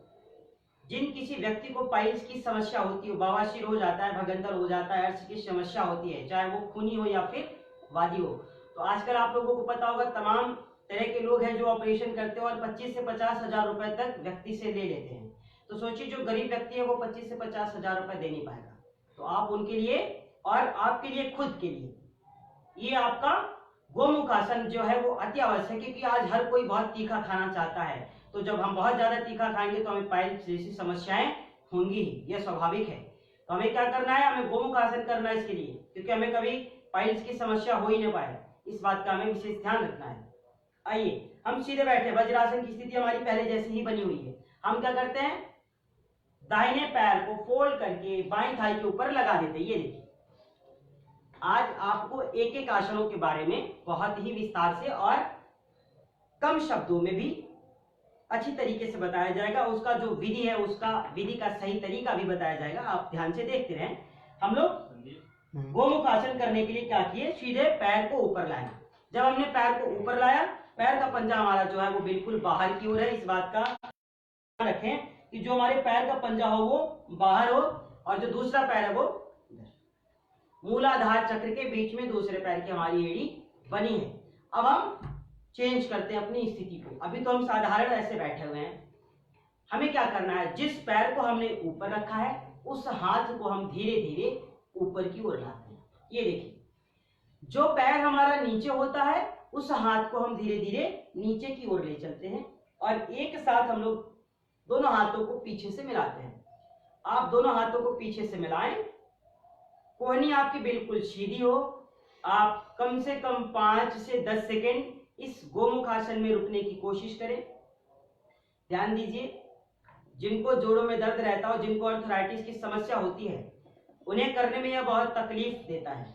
जिन किसी व्यक्ति को पाइल्स की समस्या होती हो, बवासीर हो जाता है, भगंदर हो जाता है, अर्श की समस्या होती है, चाहे वो खूनी हो या फिर वादी हो, तो आजकल आप लोगों को पता होगा तमाम तरह के लोग हैं जो ऑपरेशन करते हैं और 25 से 50 हजार रुपए तक व्यक्ति से ले लेते हैं। तो सोचिए जो गरीब व्यक्ति है वो 25 से 50 हजार रुपए दे नहीं पाएगा, तो आप उनके लिए और आपके लिए, खुद के लिए, ये आपका गोमुख आसन जो है वो अति आवश्यक है, क्योंकि आज हर कोई बहुत तीखा खाना चाहता है। तो जब हम बहुत ज्यादा तीखा खाएंगे तो हमें पाइल्स जैसी समस्याएं होंगी ही, यह स्वाभाविक है। तो हमें क्या करना है, हमें गोमुख आसन करना है इसके लिए, क्योंकि हमें कभी पाइल्स की समस्या हो ही नहीं पाए, इस बात का हमें विशेष ध्यान रखना है। आइए हम सीधे बैठे, वज्रासन की स्थिति हमारी पहले जैसी ही बनी हुई है। हम क्या करते हैं, दाहिने पैर को फोल्ड करके बाईं थाई के ऊपर लगा देते हैं। ये देखिए, आज आपको एक एक आसनों के बारे में बहुत ही विस्तार से और कम शब्दों में भी अच्छी तरीके से बताया जाएगा। उसका जो विधि है, उसका विधि का सही तरीका भी बताया जाएगा, आप ध्यान से देखते रहें। हम लोग गोमुख आसन करने के लिए क्या किए, सीधे पैर को ऊपर लाया। जब हमने पैर को ऊपर लाया, पैर का पंजा हमारा जो है वो बिल्कुल बाहर की ओर है। इस बात का ध्यान रखें कि जो हमारे पैर का पंजा हो वो बाहर हो और जो दूसरा पैर है वो मूलाधार चक्र के बीच में दूसरे पैर की हमारी एड़ी बनी है। अब हम चेंज करते हैं अपनी स्थिति को। अभी तो हम साधारण ऐसे बैठे हुए हैं, हमें क्या करना है, जिस पैर को हमने ऊपर रखा है उस हाथ को हम धीरे धीरे ऊपर की ओर लाते हैं। ये देखिए, जो पैर हमारा नीचे होता है उस हाथ को हम धीरे धीरे नीचे की ओर ले चलते हैं और एक साथ हम लोग दोनों हाथों को पीछे से मिलाते हैं। आप दोनों हाथों को पीछे से मिलाएं, कोहनी आपकी बिल्कुल सीधी हो। आप कम से कम 5 से 10 सेकेंड इस गोमुख आसन में रुकने की कोशिश करें। ध्यान दीजिए, जिनको जोड़ों में दर्द रहता हो, जिनको अर्थराइटिस की समस्या होती है, उन्हें करने में यह बहुत तकलीफ देता है,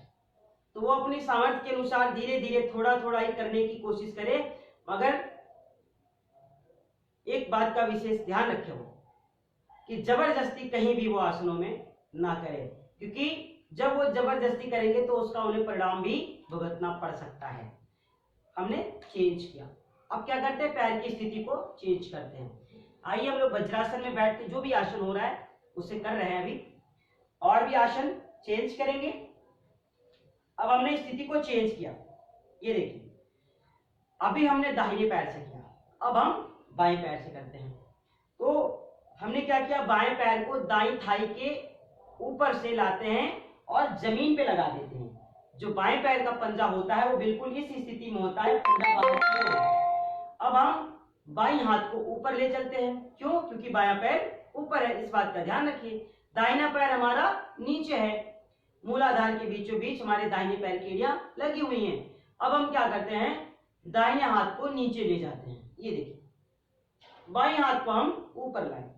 तो वो अपनी सामर्थ्य के अनुसार धीरे धीरे थोड़ा थोड़ा ही करने की कोशिश करें। मगर एक बात का विशेष ध्यान रखें वो कि जबरदस्ती कहीं भी वो आसनों में ना करें, क्योंकि जब वो जबरदस्ती करेंगे तो उसका उन्हें परिणाम भी भुगतना पड़ सकता है। हमने चेंज किया, अब क्या करते हैं, पैर की स्थिति को चेंज करते हैं। आइए हम लोग वज्रासन में बैठ के जो भी आसन हो रहा है उसे कर रहे हैं। अभी और भी आसन चेंज करेंगे। अब हमने स्थिति को चेंज किया, ये देखिए, अभी हमने दाहिने पैर से किया, अब हम बाएं पैर से करते हैं। तो हमने क्या किया, बाएं पैर को दाईं थाई के ऊपर से लाते हैं और जमीन पे लगा देते हैं। जो बाएं पैर का पंजा होता है वो बिल्कुल इस स्थिति में होता है, पंजा बाहर की ओर। अब हम बाईं हाथ को ऊपर ले चलते हैं। क्यों, क्योंकि बायां पैर ऊपर है, इस बात का ध्यान रखिए। दाहिना पैर हमारा नीचे है, मूलाधार के बीचों बीच हमारे दाहिने पैर की एड़ियां लगी हुई हैं। अब हम क्या करते हैं, दाहिने हाथ को नीचे ले जाते हैं। ये देखिए, बाएं हाथ को हम ऊपर लाए।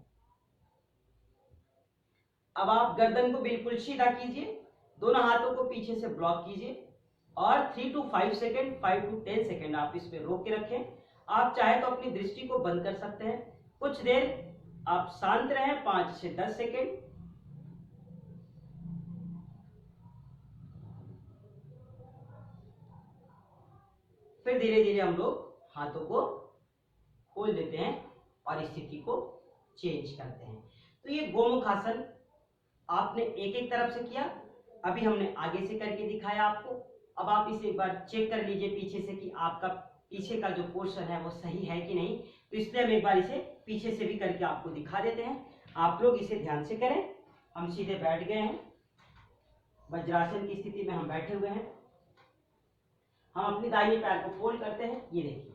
अब आप गर्दन को बिल्कुल सीधा कीजिए, दोनों हाथों को पीछे से ब्लॉक कीजिए और 3 to 5 सेकेंड, 5 to 10 सेकेंड आप इस पे रोक के रखें। आप चाहे तो अपनी दृष्टि को बंद कर सकते हैं, कुछ देर आप शांत रहें, 5 से 10 सेकेंड। फिर धीरे धीरे हम लोग हाथों को खोल देते हैं और स्थिति को चेंज करते हैं। तो ये गोमुखासन आपने एक एक तरफ से किया, अभी हमने आगे से करके दिखाया आपको। अब आप इसे एक बार चेक कर लीजिए पीछे से कि आपका पीछे का जो पोर्शन है वो सही है कि नहीं। तो इसलिए हम एक बार इसे पीछे से भी करके आपको दिखा देते हैं, आप लोग इसे ध्यान से करें। हम सीधे बैठ गए हैं, वज्रासन की स्थिति में हम बैठे हुए हैं। हम अपनी दाहिने पैर को फोल्ड करते हैं, ये देखिए।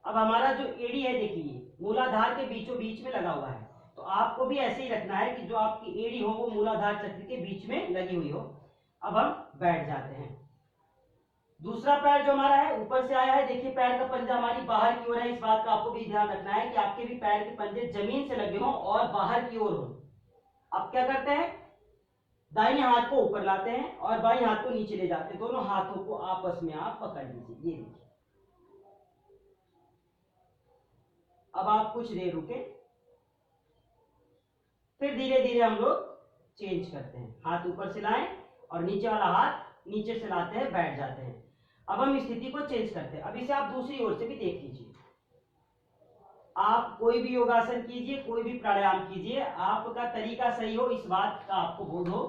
अब हमारा जो एड़ी है देखिए मूलाधार के बीचों बीच में लगा हुआ है, तो आपको भी ऐसे ही रखना है कि जो आपकी एड़ी हो वो मूलाधार चक्र के बीच में लगी हुई हो। अब हम बैठ जाते हैं। दूसरा पैर जो हमारा है ऊपर से आया है, देखिए पैर का पंजा हमारी बाहर की ओर है। इस बात का आपको भी ध्यान रखना है कि आपके भी पैर के पंजे जमीन से लगे हों और बाहर की ओर हो। अब क्या करते हैं, दाहिने हाथ को ऊपर लाते हैं और बाएं हाथ को नीचे ले जाते हैं। दोनों हाथों को आपस में आप पकड़ लीजिए, ये देखिए। अब आप कुछ देर रुके, फिर धीरे धीरे हम लोग चेंज करते हैं। हाथ ऊपर से लाएं और नीचे वाला हाथ नीचे से लाते हैं, बैठ जाते हैं। अब हम स्थिति को चेंज करते हैं। अब इसे आप दूसरी ओर से भी देख लीजिए। आप कोई भी योगासन कीजिए, कोई भी प्राणायाम कीजिए, आपका तरीका सही हो इस बात का आपको बोध हो।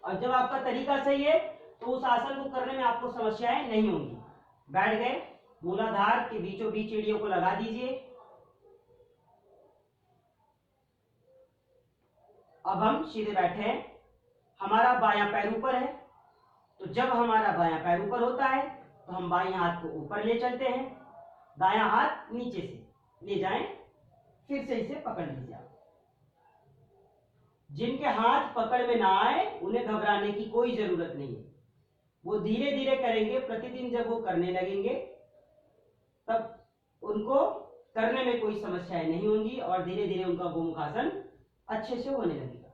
और जब आपका तरीका सही है तो उस आसन को करने में आपको समस्याएं नहीं होंगी। बैठ गए, मूलाधार के बीचों बीच एड़ियों को लगा दीजिए। अब हम सीधे बैठे हैं, हमारा बायां पैर ऊपर है। तो जब हमारा बायां पैर ऊपर होता है तो हम बाएं हाथ को ऊपर ले चलते हैं, दायां हाथ नीचे से ले जाएं, फिर से इसे पकड़ लीजिए। आप जिनके हाथ पकड़ में ना आए उन्हें घबराने की कोई जरूरत नहीं है, वो धीरे धीरे करेंगे। प्रतिदिन जब वो करने लगेंगे तब उनको करने में कोई समस्याएं नहीं होंगी और धीरे धीरे उनका गोमुखासन अच्छे से होने लगेगा।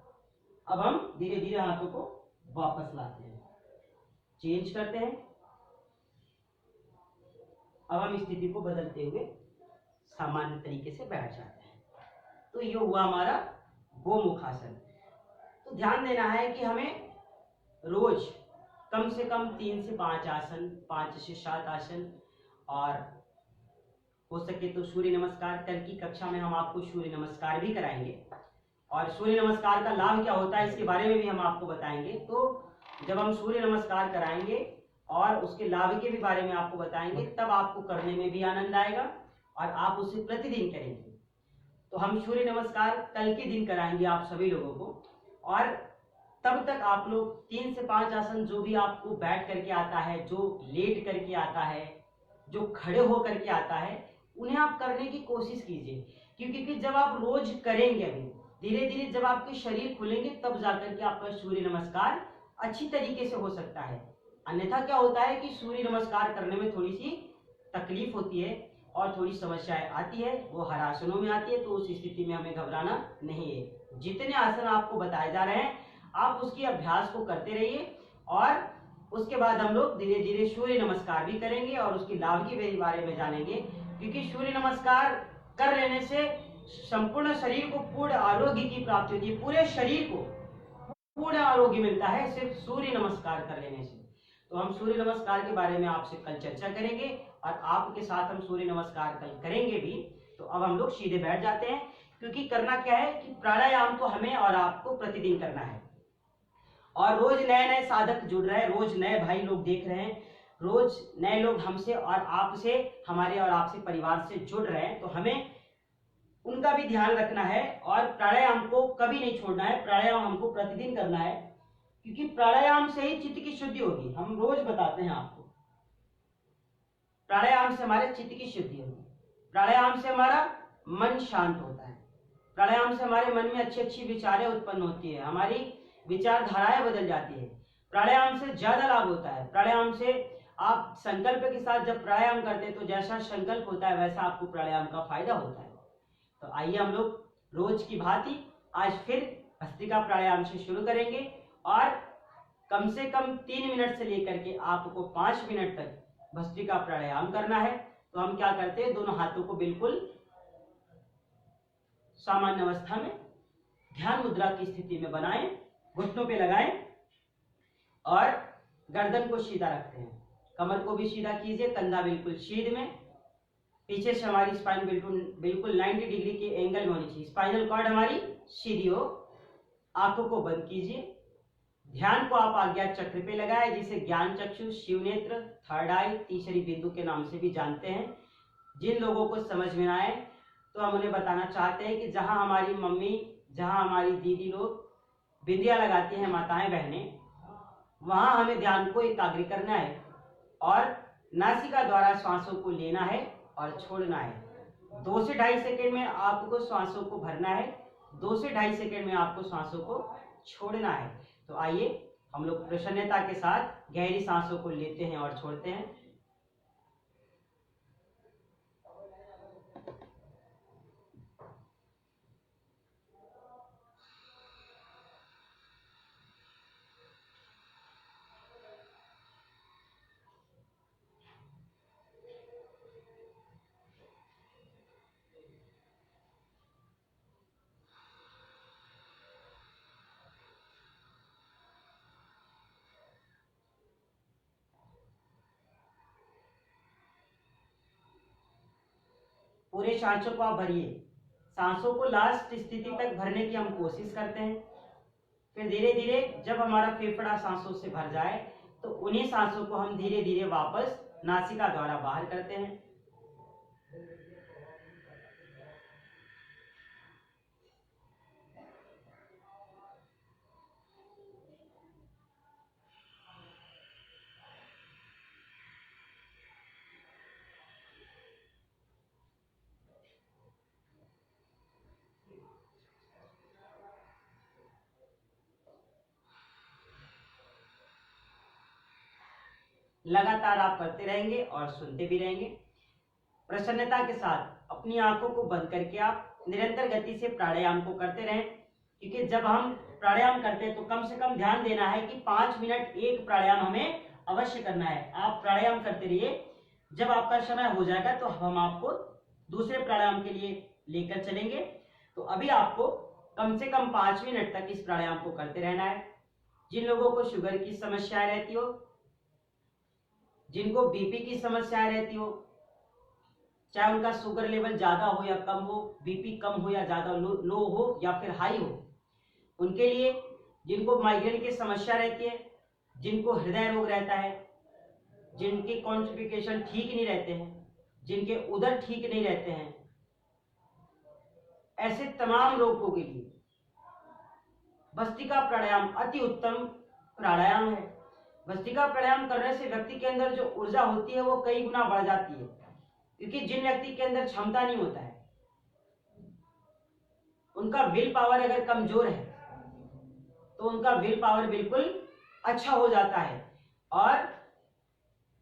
अब हम धीरे धीरे हाथों को वापस लाते हैं, चेंज करते हैं। अब हम स्थिति को बदलते हुए सामान्य तरीके से बैठ जाते हैं। तो ये हुआ हमारा गोमुखासन। तो ध्यान देना है कि हमें रोज कम से कम 3 से 5 आसन, 5 से 7 आसन, और हो सके तो सूर्य नमस्कार। कल की कक्षा में हम आपको सूर्य नमस्कार भी कराएंगे और सूर्य नमस्कार का लाभ क्या होता है इसके बारे में भी हम आपको बताएंगे। तो जब हम सूर्य नमस्कार कराएंगे और उसके लाभ के भी बारे में आपको बताएंगे, तब आपको करने में भी आनंद आएगा और आप उसे प्रतिदिन करेंगे। तो हम सूर्य नमस्कार कल के दिन कराएंगे आप सभी लोगों को, और तब तक आप लोग 3 से 5 आसन जो भी आपको बैठ करके आता है, जो लेट करके आता है, जो खड़े होकर के आता है, उन्हें आप करने की कोशिश कीजिए। क्योंकि जब आप रोज करेंगे, अभी धीरे धीरे जब आपके शरीर खुलेंगे तब जाकर के आपका सूर्य नमस्कार अच्छी तरीके से हो सकता है। अन्यथा क्या होता है कि सूर्य नमस्कार करने में थोड़ी सी तकलीफ होती है और थोड़ी समस्याएं आती है, वो हर आसनों में आती है। तो उस स्थिति में हमें घबराना नहीं है। जितने आसन आपको बताए जा रहे हैं आप उसकी अभ्यास को करते रहिए, और उसके बाद हम लोग धीरे धीरे सूर्य नमस्कार भी करेंगे और उसके लाभ के बारे में जानेंगे। क्योंकि सूर्य नमस्कार कर लेने से संपूर्ण शरीर को पूर्ण आरोग्य की प्राप्ति होती है, पूरे शरीर को पूर्ण आरोग्य मिलता है सिर्फ सूर्य नमस्कार कर लेने से। तो हम सूर्य नमस्कार के बारे में आपसे कल चर्चा करेंगे और आपके साथ हम सूर्य नमस्कार कल करेंगे भी। तो अब हम लोग सीधे बैठ जाते हैं, क्योंकि करना क्या है कि प्राणायाम तो हमें और आपको प्रतिदिन करना है। और रोज नए नए साधक जुड़ रहे हैं, रोज नए भाई लोग देख रहे हैं, रोज नए लोग हमसे और आपसे, हमारे और आपसे परिवार से जुड़ रहे हैं। तो हमें उनका भी ध्यान रखना है और प्राणायाम को कभी नहीं छोड़ना है। प्राणायाम हमको प्रतिदिन करना है, क्योंकि प्राणायाम से ही चित्त की शुद्धि होगी। हम रोज बताते हैं आपको, प्राणायाम से हमारे चित्त की शुद्धि होगी, प्राणायाम से हमारा मन शांत होता है, प्राणायाम से हमारे मन में अच्छी अच्छी विचारें उत्पन्न होती है, हमारी विचारधाराएं बदल जाती है। प्राणायाम से ज्यादा लाभ होता है। प्राणायाम से आप संकल्प के साथ जब प्राणायाम करते हैं तो जैसा संकल्प होता है वैसा आपको प्राणायाम का फायदा होता है। तो आइए हम लोग रोज की भांति आज फिर भस्त्रिका प्राणायाम से शुरू करेंगे, और कम से कम 3 मिनट से लेकर के आपको 5 मिनट तक भस्त्रिका प्राणायाम करना है। तो हम क्या करते हैं, दोनों हाथों को बिल्कुल सामान्य अवस्था में ध्यान मुद्रा की स्थिति में बनाएं, घुटनों पे लगाएं और गर्दन को सीधा रखते हैं। कमर को भी सीधा कीजिए, कंधा बिल्कुल सीध में, पीछे से हमारी स्पाइन बिल्कुल बिल्कुल 90 डिग्री के एंगल में होनी चाहिए, स्पाइनल कॉर्ड हमारी सीधी हो। आंखों को बंद कीजिए, ध्यान को आप अज्ञात चक्र पे लगाए, जिसे ज्ञान चक्षु, शिव नेत्र, थर्ड आई, तीसरी बिंदु के नाम से भी जानते हैं। जिन लोगों को समझ में आए तो हम उन्हें बताना चाहते हैं कि जहां हमारी मम्मी, जहां हमारी दीदी लोग बिंदिया लगाती हैं, माताएं बहनें, वहां हमें ध्यान को एकाग्र करना है और नासिका द्वारा श्वासों को लेना है और छोड़ना है। 2 से 2.5 सेकेंड में आपको श्वासों को भरना है, 2 से 2.5 सेकेंड में आपको श्वासों को छोड़ना है। तो आइए हम लोग प्रसन्नता के साथ गहरी सांसों को लेते हैं और छोड़ते हैं। पूरे सांसों को आप भरिए। सांसों को लास्ट स्थिति तक भरने की हम कोशिश करते हैं। फिर धीरे धीरे जब हमारा फेफड़ा सांसों से भर जाए तो उन्हीं सांसों को हम धीरे धीरे वापस नासिका द्वारा बाहर करते हैं। लगातार आप करते रहेंगे और सुनते भी रहेंगे। प्रसन्नता के साथ अपनी आंखों को बंद करके आप निरंतर गति से प्राणायाम को करते रहें, क्योंकि जब हम प्राणायाम करते हैं तो कम से कम ध्यान देना है कि 5 मिनट एक प्राणायाम हमें अवश्य करना है। आप प्राणायाम करते रहिए, जब आपका समय हो जाएगा तो हम आपको दूसरे प्राणायाम के लिए लेकर चलेंगे। तो अभी आपको कम से कम 5 मिनट तक इस प्राणायाम को करते रहना है। जिन लोगों को शुगर की समस्याएं रहती हो, जिनको बीपी की समस्याएं रहती हो, चाहे उनका शुगर लेवल ज्यादा हो या कम हो, बीपी कम हो या ज्यादा लो हो या फिर हाई हो, उनके लिए, जिनको माइग्रेन की समस्या रहती है, जिनको हृदय रोग रहता है, जिनके कॉन्स्टिपेशन ठीक नहीं रहते हैं, जिनके उदर ठीक नहीं रहते हैं, ऐसे तमाम रोगों के लिए भस्त्रिका प्राणायाम अति उत्तम प्राणायाम है। भस्त्रिका प्राणायाम करने से व्यक्ति के अंदर जो ऊर्जा होती है वो कई गुना बढ़ जाती है, क्योंकि जिन व्यक्ति के अंदर क्षमता नहीं होता है, उनका विल पावर अगर कमजोर है तो उनका विल पावर बिल्कुल अच्छा हो जाता है। और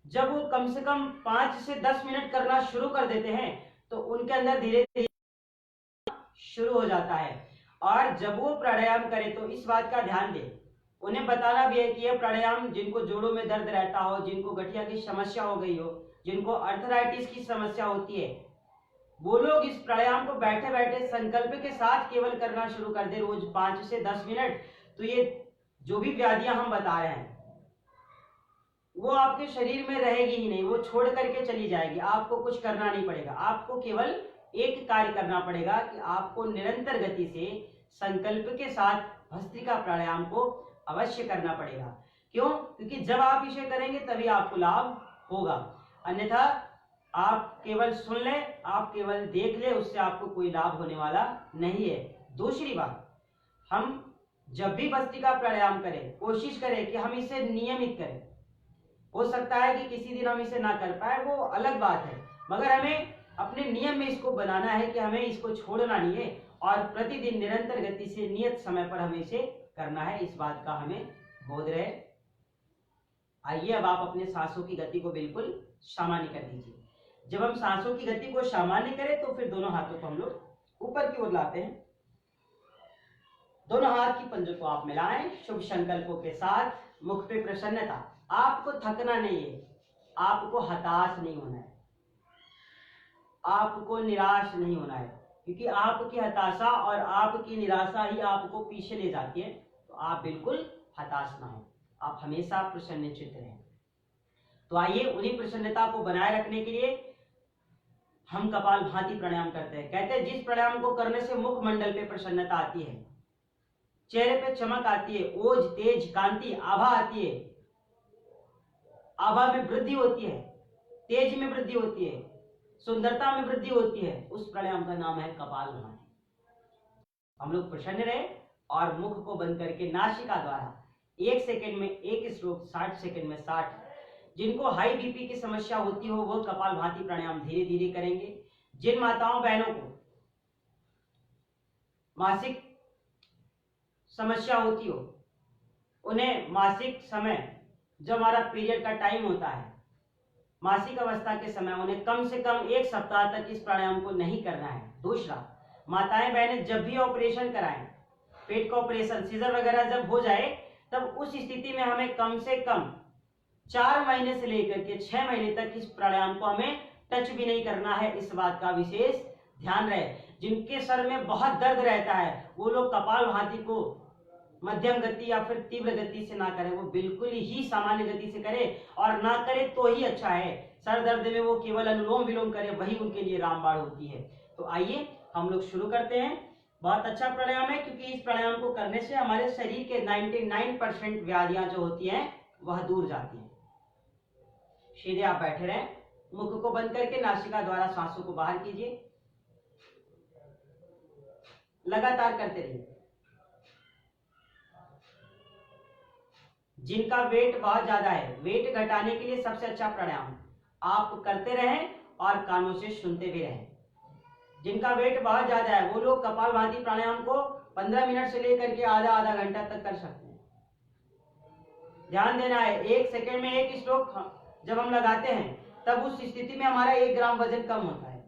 जब वो कम से कम 5 से 10 मिनट करना शुरू कर देते हैं तो उनके अंदर धीरे धीरे शुरू हो जाता है। और जब वो प्राणायाम करें तो इस बात का ध्यान दें, उन्हें बताना भी है कि यह प्राणायाम, जिनको जोड़ों में दर्द रहता हो, जिनको गठिया की समस्या हो गई हो, जिनको अर्थराइटिस की समस्या होती है, वो लोग इस प्राणायाम को बैठे बैठे संकल्प के साथ केवल करना शुरू कर दे, रोज 5 से 10 मिनट। तो ये जो भी व्याधियां हम बता रहे हैं वो आपके शरीर में रहेगी ही नहीं, वो छोड़ करके चली जाएगी। आपको कुछ करना नहीं पड़ेगा, आपको केवल एक कार्य करना पड़ेगा कि आपको निरंतर गति से संकल्प के साथ भस्त्रिका प्राणायाम को अवश्य करना पड़ेगा। क्यों? क्योंकि जब आप इसे करेंगे तभी आपको लाभ होगा, अन्यथा आप केवल सुन ले, आप केवल देख ले, उससे आपको कोई लाभ होने वाला नहीं है। दूसरी बात, हम जब भी भस्त्रिका प्राणायाम करें कोशिश करें कि हम इसे नियमित करें। हो सकता है कि किसी दिन हम इसे ना कर पाए, वो अलग बात है, मगर हमें अपने नियम में इसको बनाना है कि हमें इसको छोड़ना नहीं है और प्रतिदिन निरंतर गति से नियत समय पर हमें इसे करना है। इस बात का हमें बोध रहे। आइए अब आप अपने सांसों की गति को बिल्कुल सामान्य कर दीजिए। जब हम सांसों की गति को सामान्य करें तो फिर दोनों हाथों को हम लोग ऊपर की ओर लाते हैं, दोनों हाथ की पंजों को आप मिलाएं शुभ संकल्पों के साथ, मुख पे प्रसन्नता। आपको थकना नहीं है, आपको हताश नहीं होना है, आपको निराश नहीं होना है, क्योंकि आपकी हताशा और आपकी निराशा ही आपको पीछे ले जाती है। तो आप बिल्कुल हताश ना हो, आप हमेशा प्रसन्नचित्त रहें। तो आइए उन्हीं प्रसन्नता को बनाए रखने के लिए हम कपालभाति प्राणायाम करते हैं। कहते हैं जिस प्राणायाम को करने से मुखमंडल पे प्रसन्नता आती है, चेहरे पे चमक आती है, ओज, तेज, कांति, आभा आती है, आभा में वृद्धि होती है, तेज में वृद्धि होती है, सुंदरता में वृद्धि होती है, उस प्राणायाम का नाम है कपालभाति। हम लोग प्रसन्न रहे और मुख को बंद करके नासिका द्वारा 1 सेकंड में 1 स्ट्रोक, 60 सेकंड में 60। जिनको हाई बीपी की समस्या होती हो वो कपालभाति प्राणायाम धीरे धीरे करेंगे। जिन माताओं बहनों को मासिक समस्या होती हो, उन्हें मासिक समय जब हमारा पीरियड का टाइम होता है, मासिक अवस्था के समय उन्हें कम से कम 1 सप्ताह तक इस प्राणायाम को नहीं करना है। दूसरा, माताएं बहनें जब भी ऑपरेशन कराएं, पेट का ऑपरेशन, सीजर वगैरह जब हो जाए, तब उस स्थिति में हमें कम से कम 4 महीने से लेकर के 6 महीने तक इस प्राणायाम को हमें टच भी नहीं करना है। इस बात का विशेष ध्यान रहे। जिनके सर में बहुत दर्द रहता है वो लोग कपालभाति को मध्यम गति या फिर तीव्र गति से ना करें, वो बिल्कुल ही सामान्य गति से करें, और ना करें तो ही अच्छा है। सर दर्द में वो केवल अनुलोम विलोम करें, वही उनके लिए रामबाण होती है। तो आइए हम लोग शुरू करते हैं। बहुत अच्छा प्राणायाम है, क्योंकि इस प्राणायाम को करने से हमारे शरीर के 99% व्याधियां जो होती हैं वह दूर जाती हैं। सीधे आप बैठे रहें, मुख को बंद करके नासिका द्वारा सांसों को बाहर कीजिए, लगातार करते रहिए। जिनका वेट बहुत ज्यादा है, वेट घटाने के लिए सबसे अच्छा प्राणायाम आप करते रहें और कानों से सुनते भी रहें। जिनका वेट बहुत ज्यादा है वो लोग कपालभाति प्राणायाम को 15 मिनट से लेकर के आधा घंटा तक कर सकते हैं। ध्यान देना है, 1 सेकंड में 1 स्ट्रोक जब हम लगाते हैं तब उस स्थिति में हमारा 1 ग्राम वजन कम होता है।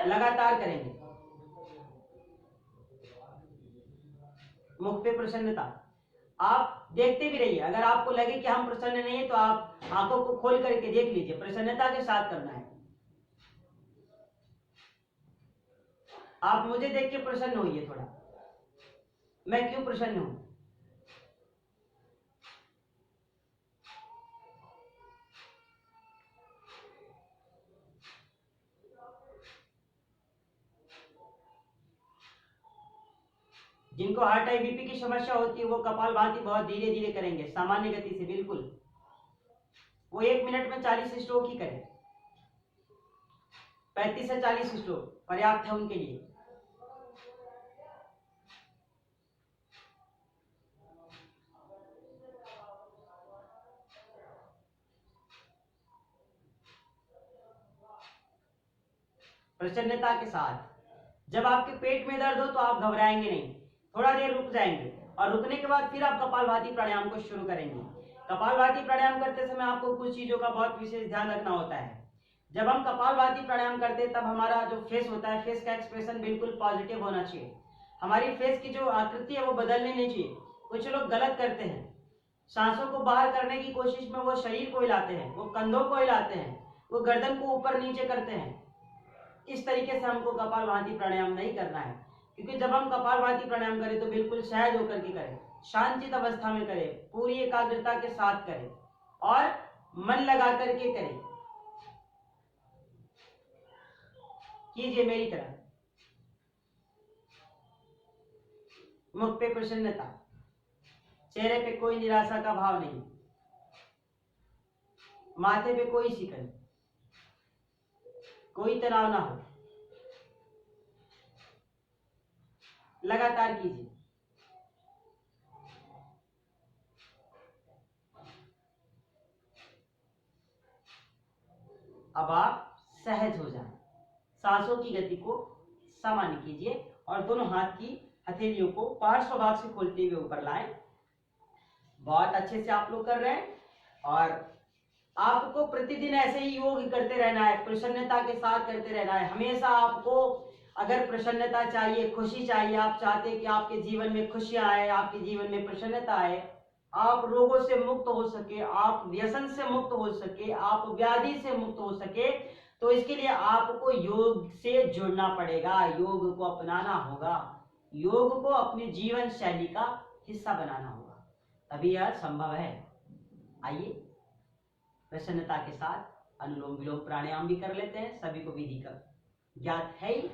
लगातार करेंगे। मुख पे प्रसन्नता आप देखते भी रहिए। अगर आपको लगे कि हम प्रसन्न नहीं है तो आप आंखों को खोल करके देख लीजिए, प्रसन्नता के साथ करना है। आप मुझे देख के प्रसन्न होइए थोड़ा, मैं क्यों प्रसन्न हूं। जिनको हार्ट हाई बीपी की समस्या होती है वो कपालभाति बहुत धीरे धीरे करेंगे, सामान्य गति से बिल्कुल। वो 1 मिनट में 40 स्ट्रोक ही करें, 35 से 40 स्ट्रोक पर्याप्त है उनके लिए। प्रसन्नता के साथ। जब आपके पेट में दर्द हो तो आप घबराएंगे नहीं, थोड़ा देर रुक जाएंगे और रुकने के बाद फिर आप कपालभाति प्राणायाम को शुरू करेंगे। कपालभाति प्राणायाम करते समय आपको कुछ चीजों का बहुत विशेष ध्यान रखना होता है। जब हम कपालभाति प्राणायाम करते हैं तब हमारा जो फेस होता है, फेस का एक्सप्रेशन बिल्कुल पॉजिटिव होना चाहिए। हमारी फेस की जो आकृति है वो बदलनी नहीं चाहिए। कुछ लोग गलत करते हैं, सांसों को बाहर करने की कोशिश में वो शरीर को हिलाते हैं, वो कंधों को हिलाते हैं, वो गर्दन को ऊपर नीचे करते हैं। इस तरीके से हमको कपालभाति प्राणायाम नहीं करना है, क्योंकि जब हम कपालभाति प्राणायाम करें तो बिल्कुल सहज होकर के करें, शांतित अवस्था में करें, पूरी एकाग्रता के साथ करें और मन लगा करके करें। कीजिए मेरी तरह। मुख पे प्रसन्नता, चेहरे पे कोई निराशा का भाव नहीं, माथे पे कोई शिकन, कोई तनाव ना हो। लगातार कीजिए। अब आप सहज हो जाएं, सांसों की गति को सामान्य कीजिए और दोनों हाथ की हथेलियों को पार्श्व भाग से खोलते हुए ऊपर लाएं। बहुत अच्छे से आप लोग कर रहे हैं और आपको प्रतिदिन ऐसे ही योग करते रहना है, प्रसन्नता के साथ करते रहना है। हमेशा आपको अगर प्रसन्नता चाहिए, खुशी चाहिए, आप चाहते हैं कि आपके जीवन में खुशियां आए, आपके जीवन में प्रसन्नता आए, आप रोगों से मुक्त हो सके, आप व्यसन से मुक्त हो सके, आप व्याधि से मुक्त हो सके, तो इसके लिए आपको योग से जुड़ना पड़ेगा, योग को अपनाना होगा। योग को अपने जीवन शैली का हिस्सा बनाना होगा, तभी यह संभव है। आइए प्रसन्नता के साथ अनुलोम विलोम प्राणायाम भी कर लेते हैं। सभी को विधि का ज्ञात है ही,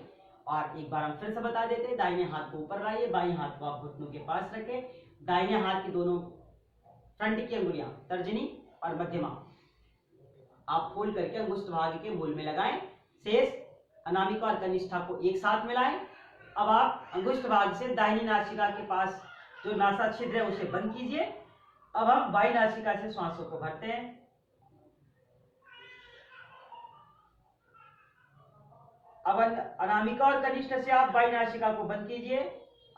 और एक बार हम फिर से बता देते हैं। दाहिने हाथ को ऊपर लाइए, बाएं हाथ को आप घुटनों के पास रखें। दाहिने हाथ की दोनों फ्रंट की अंगुलियां तर्जनी और मध्यमा आप फोल्ड करके अंगुष्ठ भाग के मूल में लगाएं। शेष अनामिका और कनिष्ठा को एक साथ मिलाएं। अब आप अंगुष्ठ भाग से दाहिनी नासिका के पास जो नासा छिद्र है उसे बंद कीजिए। अब हम बाईं नासिका से श्वासों को भरते हैं। अब अनामिका और कनिष्ठ से आप बाईं नासिका को बंद कीजिए।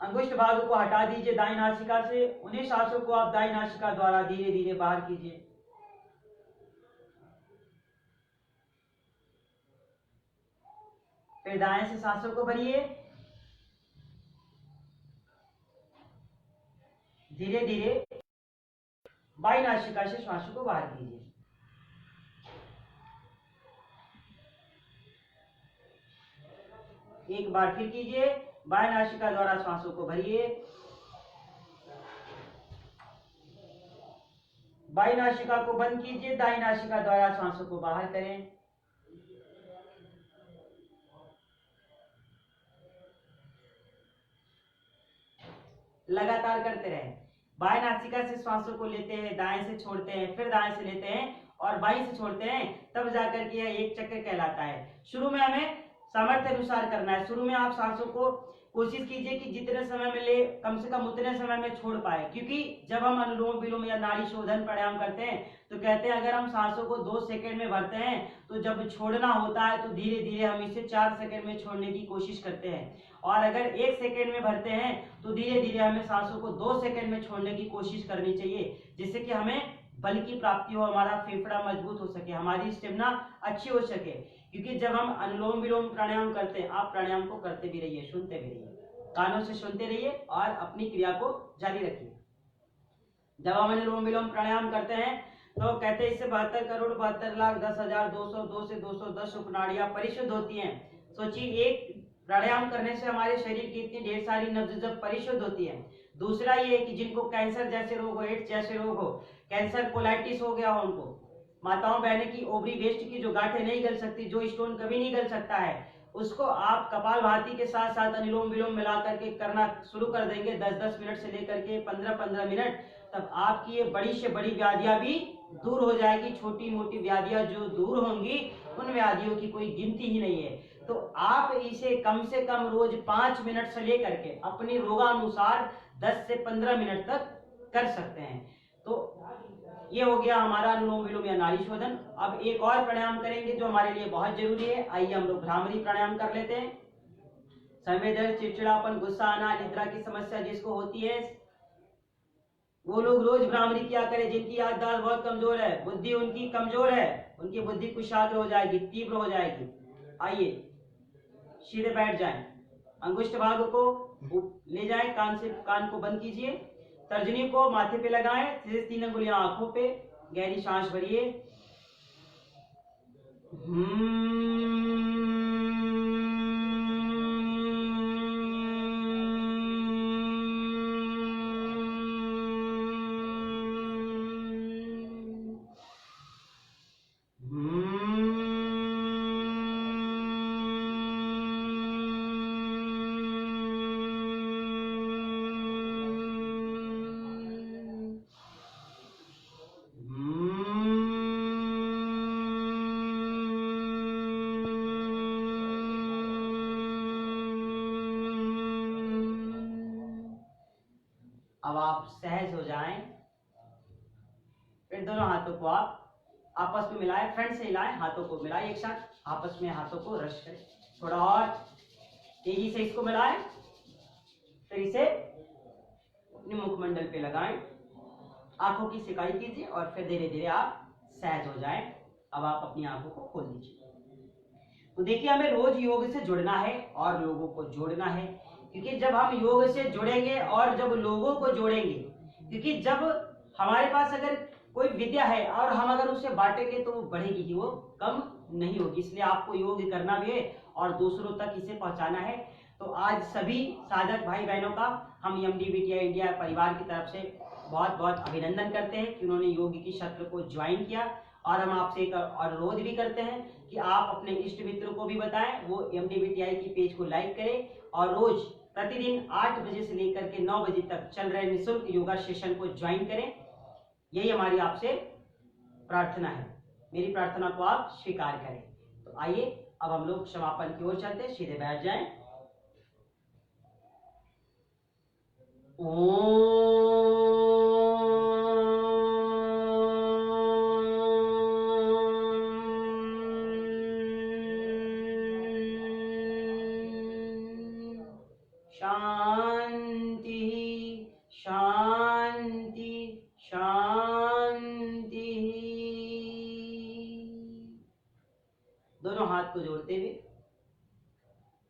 अंगुष्ठ भाग को हटा दीजिए दाईं नासिका से। उन्हीं सांसों को आप दाईं नासिका द्वारा धीरे धीरे बाहर कीजिए। फिर दाएं से सांसों को भरिए। धीरे धीरे बाईं नासिका से श्वासों को बाहर कीजिए। एक बार फिर कीजिए। बाएं नासिका द्वारा श्वासों को भरिए। बाईं नासिका को बंद कीजिए। दाईं नासिका द्वारा श्वासों को बाहर करें। लगातार करते रहें। बाएं नासिका से श्वासों को लेते हैं, दाएं से छोड़ते हैं, फिर दाएं से लेते हैं और बाईं से छोड़ते हैं, तब जाकर के यह एक चक्र कहलाता है। शुरू में हमें सामर्थ्य अनुसार करना है। शुरू में आप सांसों को कोशिश कीजिए कि जितने समय में ले कम से कम उतने समय में छोड़ पाए, क्योंकि जब हम अनुलोम विलोम या नाड़ी शोधन प्राणायाम करते हैं तो कहते हैं अगर हम सांसों को 2 सेकंड में भरते हैं तो जब छोड़ना होता है तो धीरे धीरे हम इसे 4 सेकंड में छोड़ने की कोशिश करते हैं, और अगर 1 सेकंड में भरते हैं तो धीरे धीरे हमें सांसों को 2 सेकंड में छोड़ने की कोशिश करनी चाहिए, जिससे कि हमें बल की प्राप्ति हो, हमारा फेफड़ा मजबूत हो सके, हमारी स्टेमिना अच्छी हो सके। क्योंकि जब हम अनुलोम विलोम प्राणायाम करते हैं, आप प्राणायाम को करते भी रहिए, सुनते भी रहिए, कानों से सुनते रहिए और अपनी क्रिया को जारी रखिए। जब हम अनुलोम विलोम प्राणायाम करते हैं तो कहते हैं इससे 72 करोड़ 72 लाख 10,202 से 210 उपनाड़ियां परिशुद्ध होती हैं। सोचिए, एक प्राणायाम करने से हमारे शरीर की इतनी ढेर सारी नब्ज जब परिशुद्ध होती है। दूसरा ये है कि जिनको कैंसर जैसे रोग हो, एड्स जैसे रोग हो, कैंसर कोलाइटिस हो गया हो, उनको माताओं बहनों की ओवरी वेस्ट की जो गांठें नहीं गल सकती, जो स्टोन कभी नहीं गल सकता है, उसको आप कपालभाति के साथ साथ अनुलोम विलोम मिला करके करना शुरू कर देंगे 10-10 मिनट से लेकर के 15-15 मिनट, तब आपकी ये बड़ी से बड़ी व्याधियां भी दूर हो जाएगी। छोटी मोटी व्याधियां जो दूर होंगी उन व्याधियों की कोई गिनती ही नहीं है। तो आप इसे कम से कम रोज 5 मिनट से लेकर के अपनी रोगानुसार 10 से 15 मिनट तक कर सकते हैं। तो ये हो गया हमारा अनुलोम विलोम या नाड़ी शोधन। अब एक और प्राणायाम करेंगे जो हमारे लिए बहुत जरूरी है। आइए हम लोग भ्रामरी प्राणायाम कर लेते हैं। समय दर्द, चिड़चिड़ापन, गुस्सा आना, निद्रा की समस्या जिसको होती है वो लोग रोज भ्रामरी किया करें। जिनकी याददाश्त बहुत कमजोर है, बुद्धि उनकी कमजोर है, उनकी बुद्धि कुशाग्र हो जाएगी, तीव्र हो जाएगी। आइए सीधे बैठ जाएं, अंगुष्ठ भाग को ले जाएं, कान को बंद कीजिए, तर्जनी को माथे पे लगाएं, शेष 3 अंगुलियां आंखों पे, गहरी सांस भरिए। अब आप सहज हो जाएं। फिर दोनों हाथों को आप आपस में मिलाएं, फ्रंट से हिलाएं, हाथों को मिलाएं एक साथ, आपस में हाथों को रश करें। थोड़ा और तेजी से इसको मिलाएं, फिर इसे अपने मुखमंडल पे लगाएं, आंखों की सिकाई कीजिए और फिर धीरे धीरे आप सहज हो जाएं। अब आप अपनी आंखों को खोल दीजिए। तो देखिए, हमें रोज योग से जुड़ना है और लोगों को जोड़ना है, क्योंकि जब हम योग से जुड़ेंगे और जब लोगों को जोड़ेंगे, क्योंकि जब हमारे पास अगर कोई विद्या है और हम अगर उसे बांटेंगे तो वो बढ़ेगी ही, वो कम नहीं होगी। इसलिए आपको योग करना भी है और दूसरों तक इसे पहुंचाना है। तो आज सभी साधक भाई बहनों का हम MDBTI इंडिया परिवार की तरफ से बहुत बहुत अभिनंदन करते हैं कि उन्होंने योग की सत्र को ज्वाइन किया। और हम आपसे एक अनुरोध भी करते हैं कि आप अपने इष्ट मित्रों को भी बताएं, वो MDBTI की पेज को लाइक करें और रोज प्रतिदिन 8 बजे से लेकर के 9 बजे तक चल रहे निःशुल्क योगा सेशन को ज्वाइन करें। यही हमारी आपसे प्रार्थना है। मेरी प्रार्थना को आप स्वीकार करें। तो आइए अब हम लोग समापन की ओर चलते हैं, सीधे बैठ जाएं। शांति शांति शांति। दोनों हाथ को जोड़ते हुए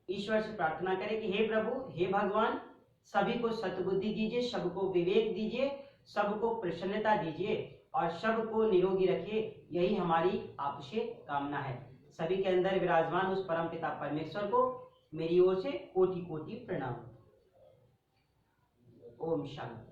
ईश्वर से प्रार्थना करें कि हे प्रभु, हे भगवान, सभी को सद्बुद्धि दीजिए, सबको विवेक दीजिए, सबको प्रसन्नता दीजिए और सबको निरोगी रखिए। यही हमारी आपसे कामना है। सभी के अंदर विराजमान उस परम पिता परमेश्वर को मेरी ओर से कोटि कोटि प्रणाम। ओम शांति।